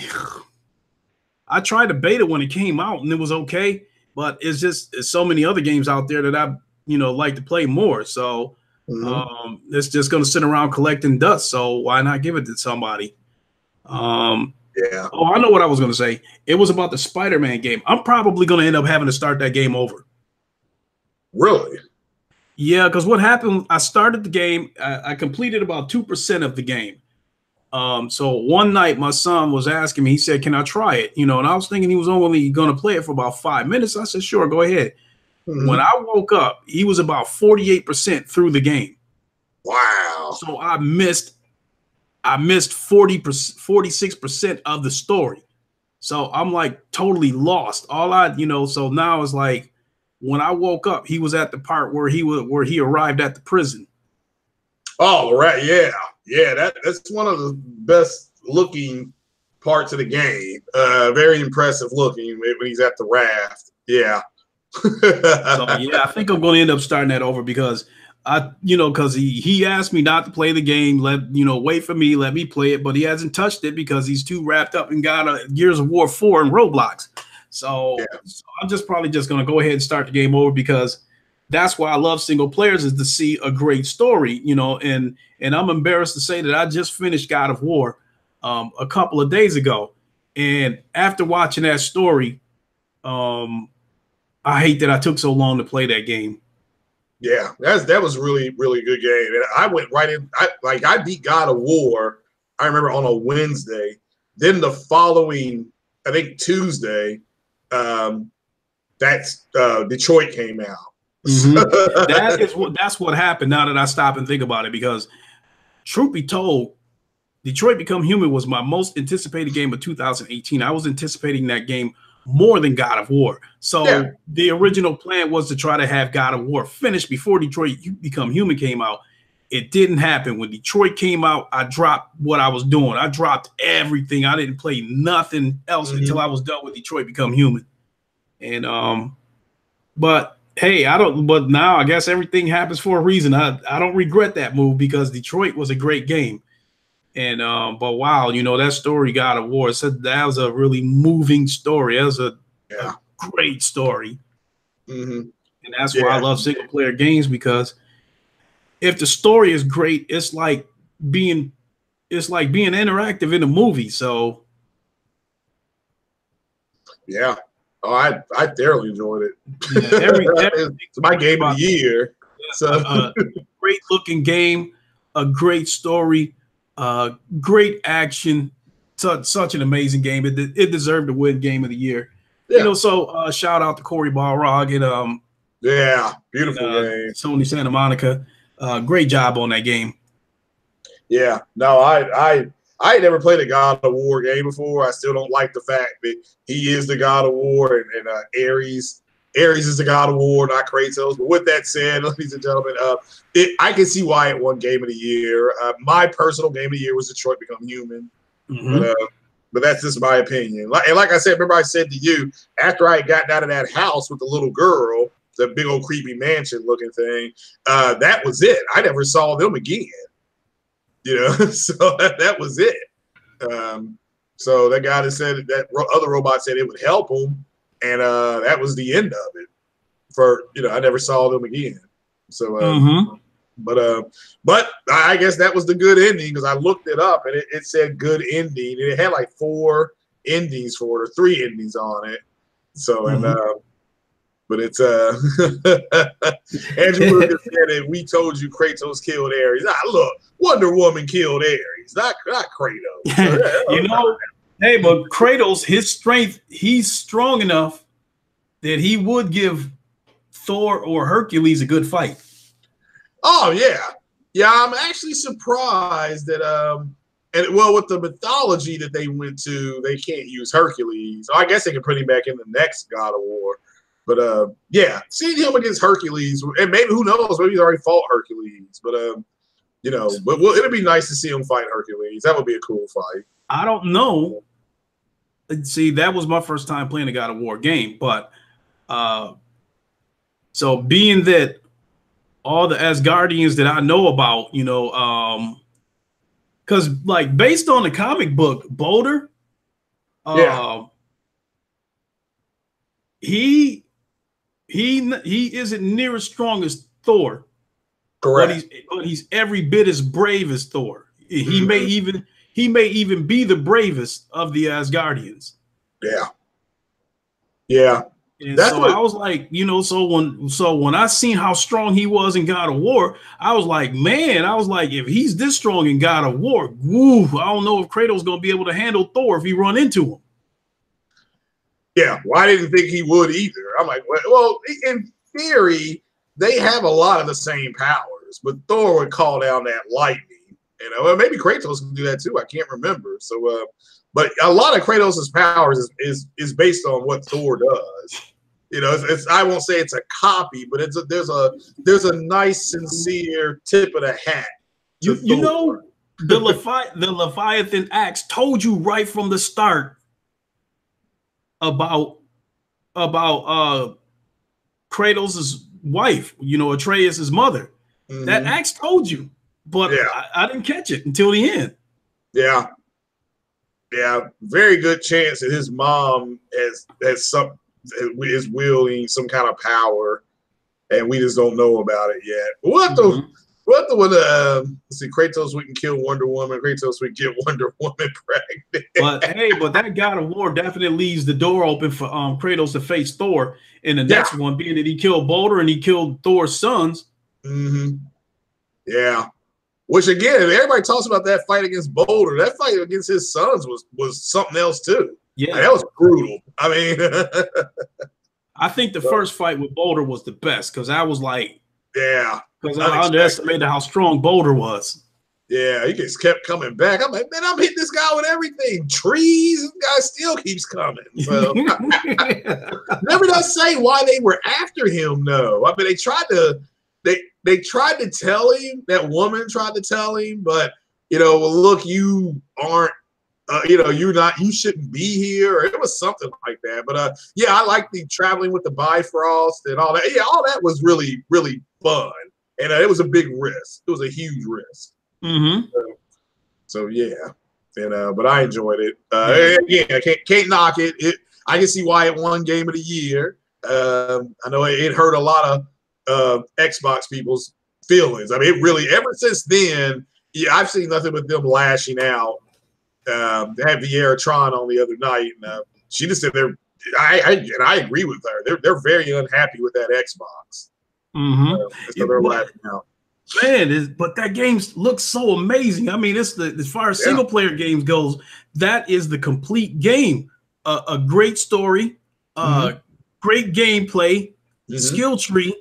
I tried to beta when it came out and it was okay, but it's so many other games out there that I like to play more. So it's just going to sit around collecting dust. So why not give it to somebody? Yeah. Oh, I know what I was going to say. It was about the Spider-Man game. I'm probably going to end up having to start that game over. Really? Yeah, because what happened, I started the game. I completed about 2% of the game. So one night my son was asking me, he said, can I try it? You know, and I was thinking he was only going to play it for about 5 minutes. I said, sure, go ahead. Mm-hmm. When I woke up, he was about 48% through the game. Wow. So I missed 40%, 46% of the story. So I'm like totally lost. So now it's like when I woke up, he was at the part where he arrived at the prison. Oh, right. Yeah. Yeah. That's one of the best looking parts of the game. Very impressive looking when he's at the raft. Yeah. So yeah, I think I'm going to end up starting that over because because he asked me not to play the game, wait for me, let me play it, but he hasn't touched it because he's too wrapped up and got a Gears of War 4 and Roblox. So I'm probably just going to go ahead and start the game over because that's why I love single players, is to see a great story, and I'm embarrassed to say that I just finished God of War a couple of days ago. And after watching that story, I hate that I took so long to play that game. Yeah, that was really, really good game. And I went right in. I beat God of War, I remember, on a Wednesday. Then the following, I think Tuesday, Detroit came out. Mm-hmm. That's what happened now that I stop and think about it, because truth be told, Detroit Become Human was my most anticipated game of 2018. I was anticipating that game more than God of War. So the original plan was to try to have God of War finished before Detroit Become Human came out. It didn't happen. When Detroit came out, I dropped what I was doing. I dropped everything. I didn't play nothing else until I was done with Detroit Become Human. And but hey, but now I guess everything happens for a reason. I don't regret that move because Detroit was a great game. And but wow, that story, God of War, that was a really moving story. That was a great story. Mm-hmm. And that's why I love single player games, because if the story is great, it's like being interactive in a movie. So yeah. Oh, I thoroughly enjoyed it. Yeah, it's my game of the year. So a great looking game, a great story, great action, such an amazing game. It deserved to win game of the year. Yeah. So shout out to Corey Balrog and beautiful game. Sony Santa Monica. Great job on that game. Yeah. No, I never played a God of War game before. I still don't like the fact that he is the God of War and Ares is the God of War, not Kratos. But with that said, ladies and gentlemen, I can see why it won Game of the Year. My personal Game of the Year was Detroit Become Human. Mm-hmm. But that's just my opinion. And like I said, remember I said to you, after I had gotten out of that house with the little girl, the big old creepy mansion looking thing, that was it. I never saw them again. So that was it. So that guy that said that other robot said it would help him, and that was the end of it. I never saw them again. So, but I guess that was the good ending, because I looked it up and it said good ending, and it had like 4 endings for it, or 3 endings on it. So but it's Andrew Lucas said that we told you Kratos killed Ares. Look, Wonder Woman killed Ares, not Kratos. Hey, but Kratos, his strength, he's strong enough that he would give Thor or Hercules a good fight. Oh yeah. I'm actually surprised that with the mythology that they went to, they can't use Hercules. So I guess they can put him back in the next God of War. But seeing him against Hercules, and maybe, who knows, maybe he's already fought Hercules. But it'd be nice to see him fight Hercules. That would be a cool fight. I don't know. See, that was my first time playing a God of War game, but so being that all the Asgardians that I know about, because like based on the comic book, Boulder, he isn't near as strong as Thor. Correct. But he's every bit as brave as Thor. He may he may even be the bravest of the Asgardians. Yeah. Yeah. And so I was like, you know, so when I seen how strong he was in God of War, I was like, man, if he's this strong in God of War, woo, I don't know if Kratos gonna be able to handle Thor if he run into him. Yeah, well, I didn't think he would either. I'm like, well, in theory, they have a lot of the same powers, but Thor would call down that lightning. You know, well, maybe Kratos can do that too. I can't remember. So, but a lot of Kratos' powers is based on what Thor does. You know, it's I won't say it's a copy, but there's a nice, sincere tip of the hat. You know, the Leviathan axe told you right from the start about Kratos' wife, you know, Atreus' mother. Mm-hmm. That axe told you, but I didn't catch it until the end. Yeah. Yeah, very good chance that his mom is wielding some kind of power, and we just don't know about it yet. Let's see, Kratos we can kill Wonder Woman. Kratos we can get Wonder Woman pregnant. But that God of War definitely leaves the door open for Kratos to face Thor in the next one, being that he killed Balder and he killed Thor's sons. Mm-hmm. Yeah. Which again, everybody talks about that fight against Balder. That fight against his sons was something else too. Yeah, that was brutal. I mean, I think the first fight with Balder was the best because I was like, because I underestimated how strong Balder was. Yeah, he just kept coming back. I'm like, man, I'm hitting this guy with everything. Trees, this guy still keeps coming. So never does say why they were after him. No, I mean they tried to. They tried to tell him, that woman tried to tell him, but, you know, well, look, you aren't, you shouldn't be here. Or it was something like that. But, yeah, I like the traveling with the Bifrost and all that. Yeah, all that was really, really fun. And it was a big risk. It was a huge risk. Mm-hmm. So yeah. And, but I enjoyed it. I can't knock it. I can see why it won Game of the Year. I know it hurt a lot of Xbox people's feelings. I mean, it really, ever since then, I've seen nothing but them lashing out. They had Vieira Tron on the other night, and she just said I agree with her. They're very unhappy with that Xbox. Mm-hmm. So they're lashing out. Man, but that game looks so amazing. I mean, as far as single player games goes, that is the complete game. A great story, great gameplay, skill tree.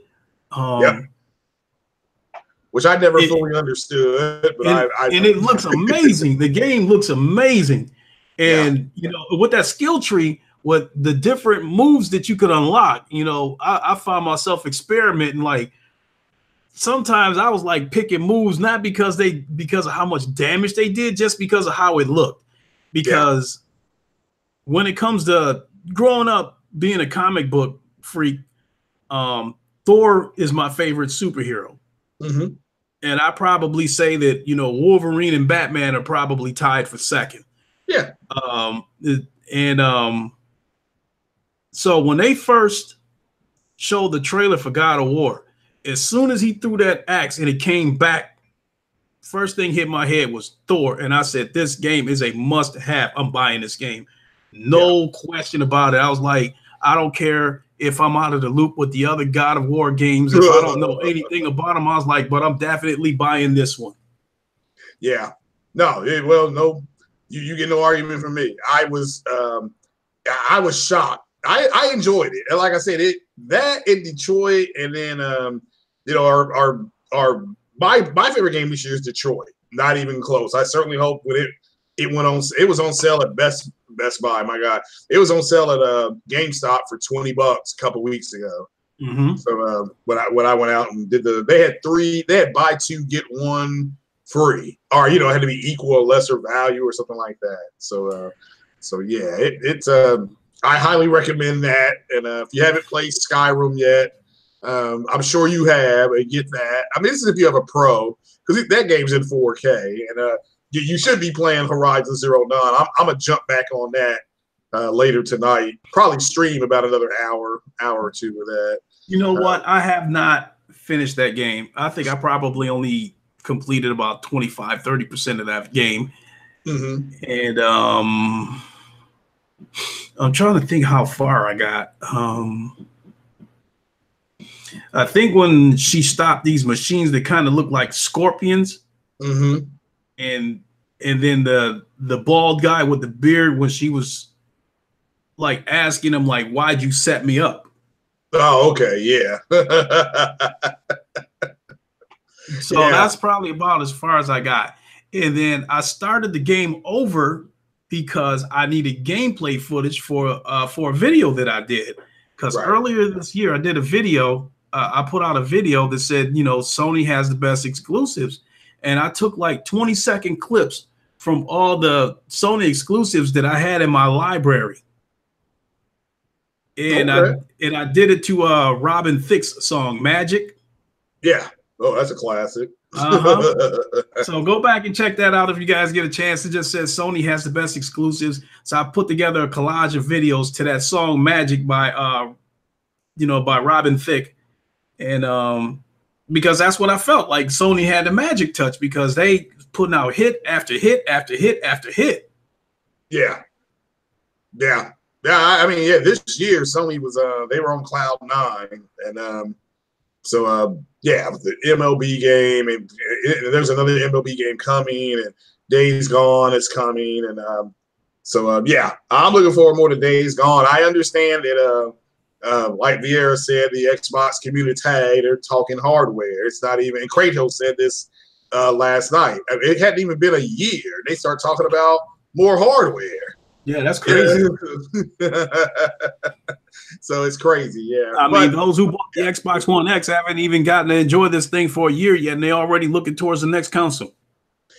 Which I never fully understood, but and it looks amazing. The game looks amazing, and you know, with that skill tree, with the different moves that you could unlock, you know, I found myself experimenting. Like sometimes I was like picking moves not because of how much damage they did, just because of how it looked. Because when it comes to growing up being a comic book freak, Thor is my favorite superhero. Mm-hmm. And I probably say that, you know, Wolverine and Batman are probably tied for second. Yeah. So when they first showed the trailer for God of War, as soon as he threw that axe and it came back, first thing hit my head was Thor. And I said, this game is a must have. I'm buying this game. No question about it. I was like, I don't care if I'm out of the loop with the other God of War games. If I don't know anything about them, I was like, but I'm definitely buying this one. Yeah. No, no, you get no argument from me. I was shocked. I enjoyed it. And like I said, that in Detroit, and then you know, my favorite game this year is Detroit. Not even close. I certainly hope when it was on sale at Best Buy. My God, it was on sale at GameStop for $20 a couple weeks ago. Mm-hmm. So when I went out and they had buy two get one free, or you know, it had to be equal or lesser value or something like that. So yeah, it's I highly recommend that. And if you haven't played Skyrim yet, I'm sure you have, and get that. I mean, this is if you have a Pro, because that game's in 4K, and you should be playing Horizon Zero Dawn. I'm gonna jump back on that later tonight. Probably stream about another hour or two of that. You know what? I have not finished that game. I think I probably only completed about 25-30% of that game. And I'm trying to think how far I got. I think when she stopped these machines that kind of look like scorpions, and then the bald guy with the beard, when she was like asking him like, "Why'd you set me up?" Oh, okay, yeah. So that's probably about as far as I got. And then I started the game over because I needed gameplay footage for a video that I did. Because earlier this year I did a video. I put out a video that said, you know, Sony has the best exclusives, and I took like 20-second clips from all the Sony exclusives that I had in my library. And I did it to Robin Thicke's song Magic. Yeah. Oh, that's a classic. So go back and check that out if you guys get a chance. It just says Sony has the best exclusives. So I put together a collage of videos to that song Magic by by Robin Thicke. And because that's what I felt like Sony had the magic touch, because they putting out hit after hit after hit after hit. Yeah. I mean, this year Sony was they were on cloud 9, and the MLB game, and there's another MLB game coming, and Days Gone is coming, and I'm looking forward more to Days Gone. I understand that like Vieira said, the Xbox community, they're talking hardware. It's not even, and Kratos said this last night. I mean, it hadn't even been a year. They start talking about more hardware. Yeah, that's crazy. So it's crazy, yeah. I mean, those who bought the Xbox One X haven't even gotten to enjoy this thing for a year yet, and they're already looking towards the next console.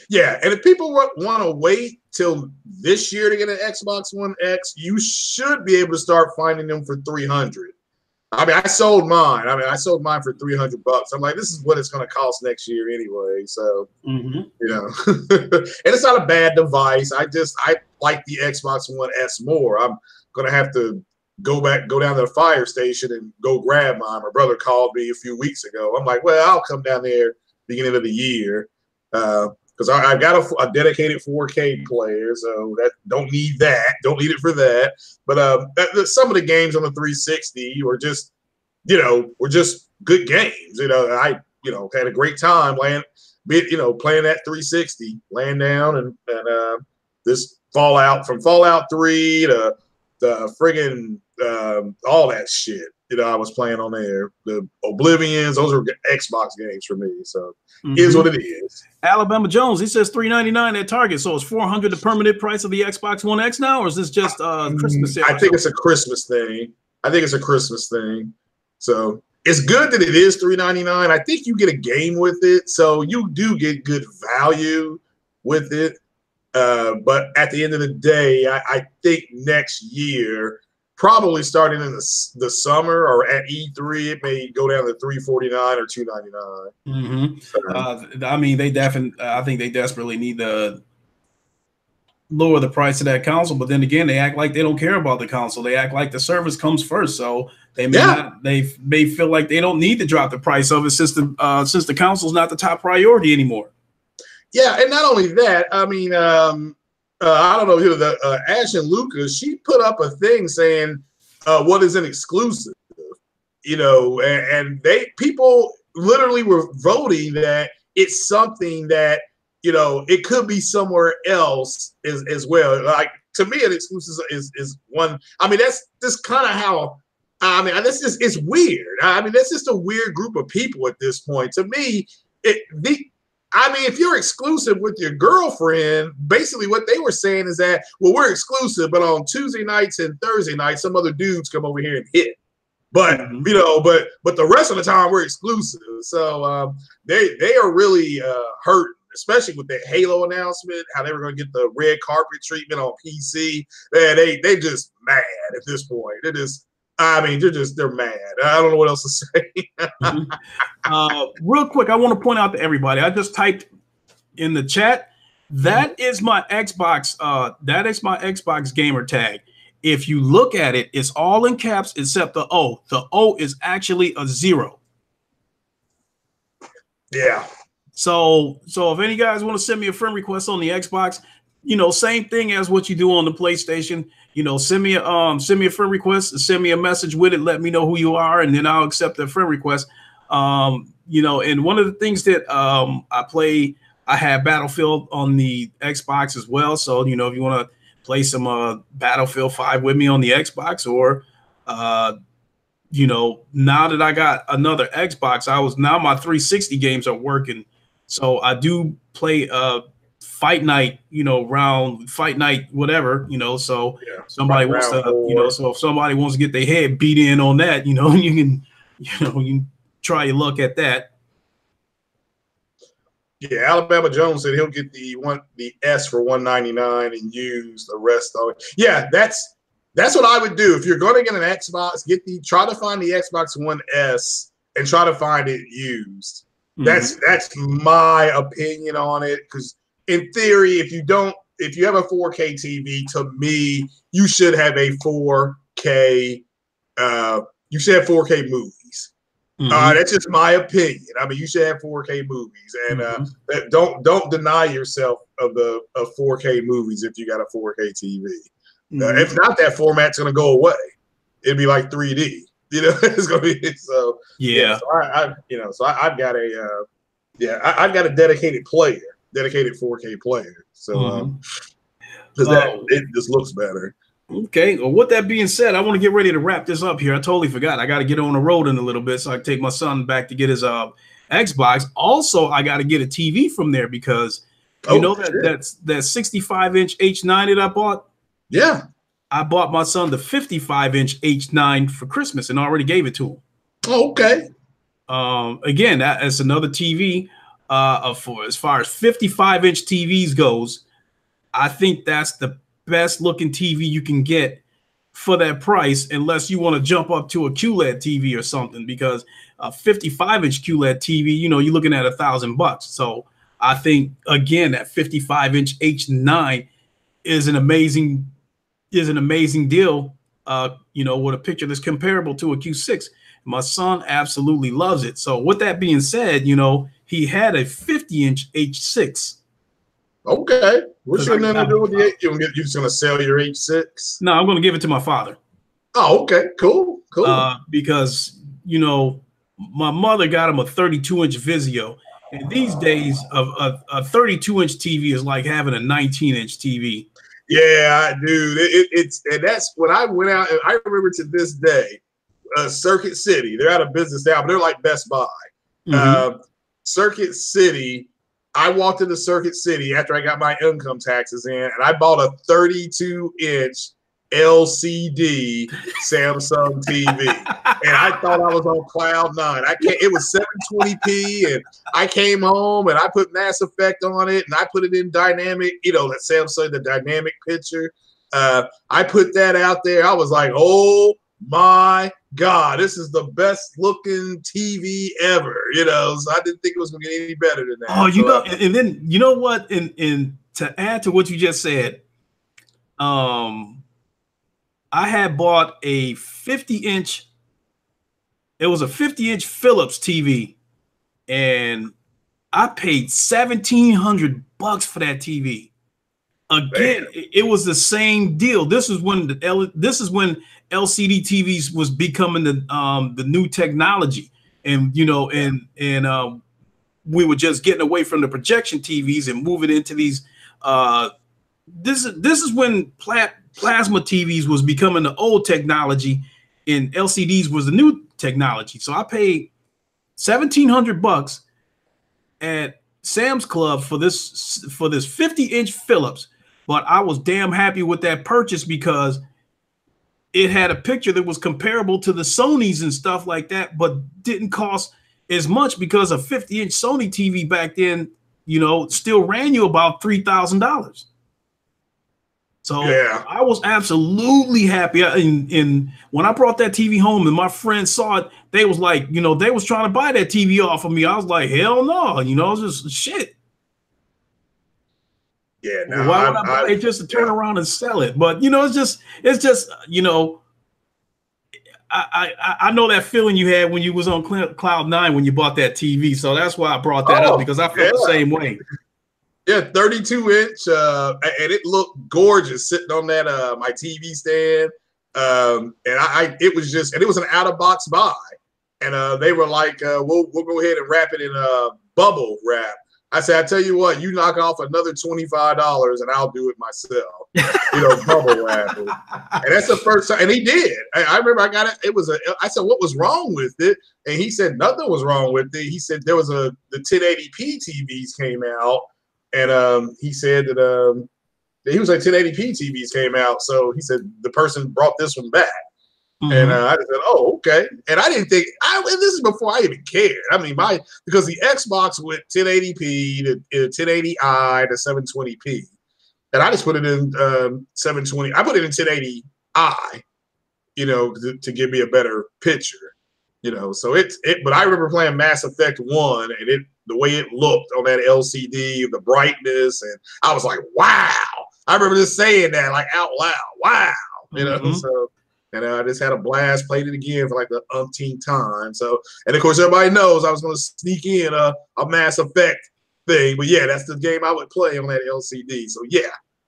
Yeah, and if people want to wait till this year to get an Xbox One X, you should be able to start finding them for $300. I mean, I sold mine. For $300. I'm like, this is what it's going to cost next year anyway. So, and it's not a bad device. I like the Xbox One S more. I'm going to have to go down to the fire station and go grab mine. My brother called me a few weeks ago. I'm like, well, I'll come down there beginning of the year. Because I've got a dedicated 4K player, so don't need it for that. But some of the games on the 360 were just good games. I had a great time playing that 360, laying down and this Fallout, from Fallout 3 to the friggin' all that shit. I was playing on there. The Oblivions, those are Xbox games for me. So is what it is. Alabama Jones, he says $399 at Target. So is $400 the permanent price of the Xbox One X now, or is this just Christmas sale? I think it's a Christmas thing. So it's good that it is $399. I think you get a game with it, so you do get good value with it. But at the end of the day, I think next year, probably starting in the summer or at E3, it may go down to $349 or $299. I mean, I think they desperately need to lower the price of that console. But then again, they act like they don't care about the console. They act like the service comes first. So they may not. They may feel like they don't need to drop the price of it since the console's not the top priority anymore. Yeah, and not only that, I mean, I don't know, Ash and Lucas, she put up a thing saying what is an exclusive, and people literally were voting that it's something that, it could be somewhere else as well. Like, to me, an exclusive is one. I mean, that's just kind of how, it's weird. I mean, that's just a weird group of people at this point. To me, if you're exclusive with your girlfriend, basically what they were saying is that, well, we're exclusive, but on Tuesday nights and Thursday nights, some other dudes come over here and hit. But but the rest of the time we're exclusive. So they are really hurting, especially with that Halo announcement, how they were going to get the red carpet treatment on PC. Man, they just mad at this point. They're mad. I don't know what else to say. Real quick, I want to point out to everybody, I just typed in the chat, that is my Xbox. That is my Xbox gamer tag. If you look at it, it's all in caps except the O. The O is actually a 0. Yeah. So if any guys want to send me a friend request on the Xbox, same thing as what you do on the PlayStation. Send me a friend request, send me a message with it, let me know who you are, and then I'll accept that friend request. And one of the things that I have Battlefield on the Xbox as well. So, if you want to play some Battlefield 5 with me on the Xbox, or now that I got another Xbox, now my 360 games are working. So I do play Fight Night, round Fight Night, whatever, so somebody wants to, so if somebody wants to get their head beat in on that, you can try your luck at that. Yeah, Alabama Jones said he'll get the S for $199 and use the rest of it. Yeah, that's what I would do. If you're going to get an Xbox, try to find the Xbox One S and try to find it used. Mm-hmm. That's my opinion on it, because in theory, if you have a 4K TV, to me, you should have a 4K. You should have 4K movies. Mm-hmm. That's just my opinion. I mean, you should have 4K movies, and don't deny yourself of 4K movies if you got a 4K TV. Mm-hmm. If not, that format's going to go away. It'd be like 3D. It's going to be so. Yeah. So I've got I've got a dedicated 4K player. So because it just looks better. Okay. Well, with that being said, I want to get ready to wrap this up here. I totally forgot. I got to get on the road in a little bit so I can take my son back to get his Xbox. Also, I got to get a TV from there because that 65-inch H9 that I bought. Yeah. I bought my son the 55-inch H9 for Christmas and already gave it to him. Oh, okay. Again, that's another TV. For as far as 55-inch TVs goes, I think that's the best looking TV you can get for that price, unless you want to jump up to a QLED TV or something, because a 55-inch QLED TV, you're looking at $1,000. So I think, again, that 55-inch H9 is an amazing deal, with a picture that's comparable to a Q6. My son absolutely loves it. So with that being said, he had a 50-inch H6. Okay. What's your name to do with the H? You're just going to sell your H6? No, I'm going to give it to my father. Oh, okay. Cool. Because, my mother got him a 32-inch Vizio. And these days, a 32-inch TV is like having a 19-inch TV. Yeah, dude. And that's when I went out. And I remember to this day, Circuit City. They're out of business now, but they're like Best Buy. Mm-hmm. Circuit City. I walked into Circuit City after I got my income taxes in, and I bought a 32-inch LCD Samsung TV, and I thought I was on cloud nine. It was 720p, and I came home and I put Mass Effect on it, and I put it in dynamic. That Samsung, the dynamic picture. I put that out there. I was like, oh my God, this is the best looking TV ever, so I didn't think it was going to get any better than that. Oh, and then you know what? And to add to what you just said, I had bought a 50-inch. It was a 50-inch Philips TV, and I paid $1,700 for that TV. Again, it was the same deal. This is when LCD TVs was becoming the new technology, and we were just getting away from the projection TVs and moving into these. This is when plasma TVs was becoming the old technology, and LCDs was the new technology. So I paid $1,700 at Sam's Club for this 50-inch Philips. But I was damn happy with that purchase because it had a picture that was comparable to the Sonys and stuff like that, but didn't cost as much, because a 50-inch Sony TV back then, still ran you about $3,000. So yeah. I was absolutely happy. And when I brought that TV home and my friends saw it, they was like, they was trying to buy that TV off of me. I was like, hell no, it was just shit. Yeah, no, why would I buy it just to turn around and sell it? But it's just I know that feeling you had when you was on cloud nine when you bought that TV. So that's why I brought that up, because I felt the same way. Yeah, 32-inch, and it looked gorgeous sitting on that my TV stand. And it was just, and it was an out of box buy, and they were like, we'll go ahead and wrap it in bubble wrap. I said, I tell you what, you knock off another $25 and I'll do it myself. Bubble wrap it. And that's the first time, and he did. I remember I got it. I said, what was wrong with it? And he said nothing was wrong with it. He said there was the 1080p TVs came out, and he said that he was like 1080p TVs came out. So he said the person brought this one back. Mm-hmm. And I said, oh, okay. And I didn't think, this is before I even cared. I mean, because the Xbox went 1080p to 1080i to 720p. And I just put it in 720. I put it in 1080i, to give me a better picture, So but I remember playing Mass Effect 1, and the way it looked on that LCD, the brightness, and I was like, wow. I remember just saying that like out loud, wow, Mm-hmm. So. And I just had a blast, played it again for like the umpteenth time. So, and of course, everybody knows I was going to sneak in a Mass Effect thing. But yeah, that's the game I would play on that LCD. So yeah,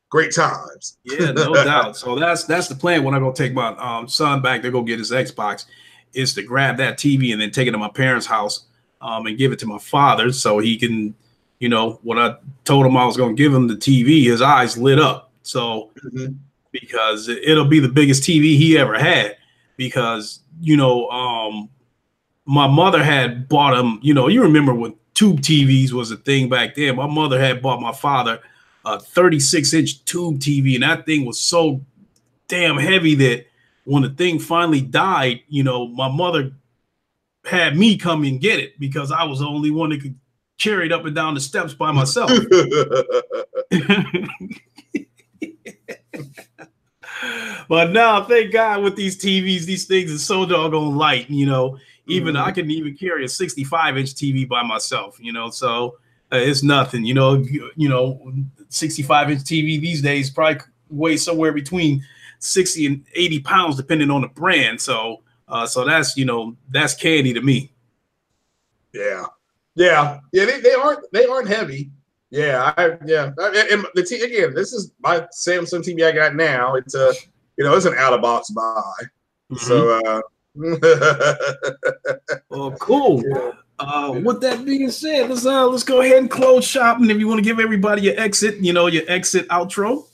great times. Yeah, no doubt. So that's the plan when I go take my son back to go get his Xbox, is to grab that TV and then take it to my parents' house and give it to my father so he can, when I told him I was going to give him the TV, his eyes lit up. So. Mm-hmm. Because it'll be the biggest TV he ever had. Because, my mother had bought him, you remember when tube TVs was a thing back then. My mother had bought my father a 36-inch tube TV, and that thing was so damn heavy that when the thing finally died, my mother had me come and get it because I was the only one that could carry it up and down the steps by myself. But now, thank God, with these TVs, these things are so doggone light. Even I can even carry a 65-inch TV by myself. So it's nothing. 65-inch TV these days probably weighs somewhere between 60 and 80 pounds, depending on the brand. So that's that's candy to me. Yeah. They aren't heavy. Yeah, and again, this is my Samsung TV I got now. It's it's an out of box buy. Mm-hmm. So well, cool. Yeah. With that being said, let's go ahead and close shop. And if you want to give everybody your exit outro.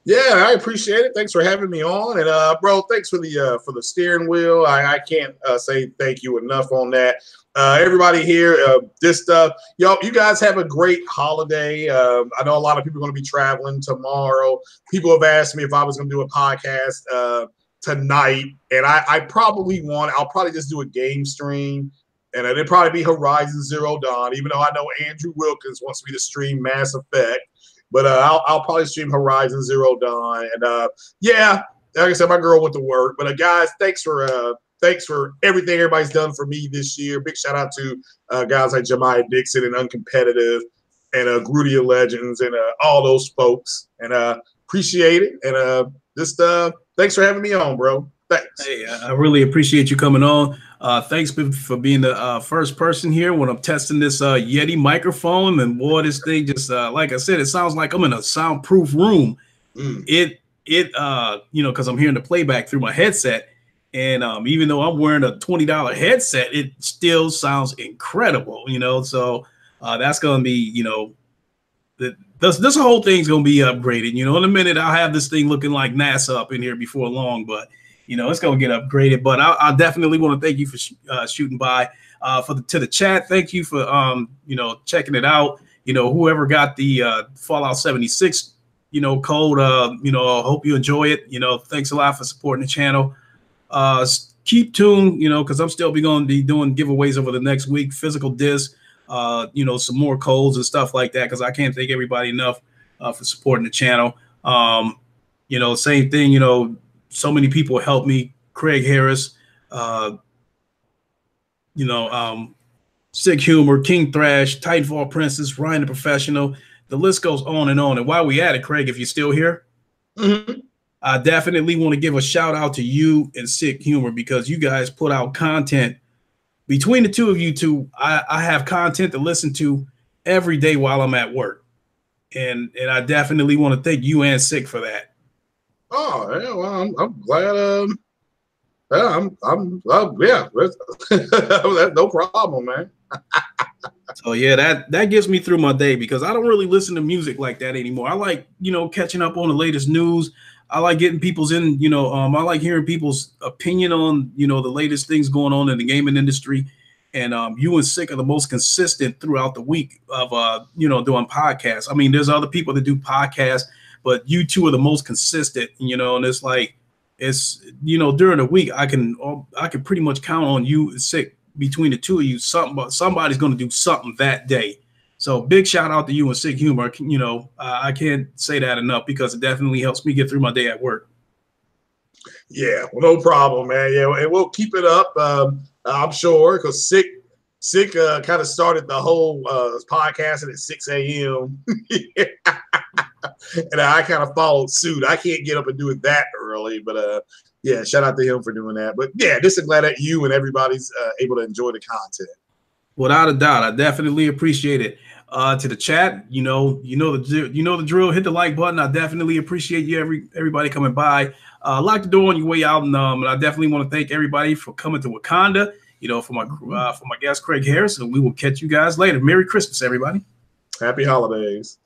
Yeah, I appreciate it. Thanks for having me on, and bro, thanks for the steering wheel. I can't say thank you enough on that. Everybody here, this stuff, you guys have a great holiday. I know a lot of people are going to be traveling tomorrow. People have asked me if I was going to do a podcast tonight, and I'll probably just do a game stream, and it'd probably be Horizon Zero Dawn, even though I know Andrew Wilkins wants me to stream Mass Effect. But I'll probably stream Horizon Zero Dawn, and yeah, like I said, my girl went to work. But guys, thanks for everything everybody's done for me this year. Big shout out to guys like Jemiah Dixon and Uncompetitive and Grudia Legends and all those folks. And appreciate it. And thanks for having me on, bro. Thanks. Hey, I really appreciate you coming on. Thanks for being the first person here when I'm testing this Yeti microphone. And boy, this thing just like I said, it sounds like I'm in a soundproof room. It because I'm hearing the playback through my headset. And even though I'm wearing a $20 headset, it still sounds incredible, So that's going to be, this whole thing's going to be upgraded. In a minute, I'll have this thing looking like NASA up in here before long, but it's going to get upgraded. But I definitely want to thank you for shooting by. To the chat, thank you for checking it out. Whoever got the Fallout 76 code, I hope you enjoy it. Thanks a lot for supporting the channel. Keep tuned, because I'm still going to be doing giveaways over the next week, physical disc, some more codes and stuff like that, because I can't thank everybody enough for supporting the channel. Same thing, so many people helped me. Craig Harris, Sick Humor, King Thrash, Titanfall Princess, Ryan the Professional. The list goes on and on. And while we at it, Craig, if you're still here, I definitely want to give a shout out to you and Sick Humor, because you guys put out content. Between the two of you two, I have content to listen to every day while I'm at work. and I definitely want to thank you and Sick for that. Oh yeah, well, I'm glad. Yeah, that's no problem, man. So yeah, that gets me through my day because I don't really listen to music like that anymore. I like, catching up on the latest news. I like getting people's I like hearing people's opinion on, the latest things going on in the gaming industry. And you and Sick are the most consistent throughout the week of doing podcasts. I mean, there's other people that do podcasts, but you two are the most consistent, and it's like during the week I can pretty much count on you and Sick. Between the two of you, somebody's going to do something that day. So big shout out to you and Sick Humor. I can't say that enough because it definitely helps me get through my day at work. Yeah, well, no problem, man. Yeah, and we'll keep it up. I'm sure because Sick kind of started the whole podcasting at 6 a.m. and I kind of followed suit. I can't get up and do it that early, but yeah, shout out to him for doing that. But yeah, just glad that you and everybody's able to enjoy the content. Without a doubt, I definitely appreciate it. To the chat, you know the drill. Hit the like button. I definitely appreciate you, everybody coming by. Lock the door on your way out, and I definitely want to thank everybody for coming to Wakanda. For my guest Craig Harris, and we will catch you guys later. Merry Christmas, everybody. Happy holidays.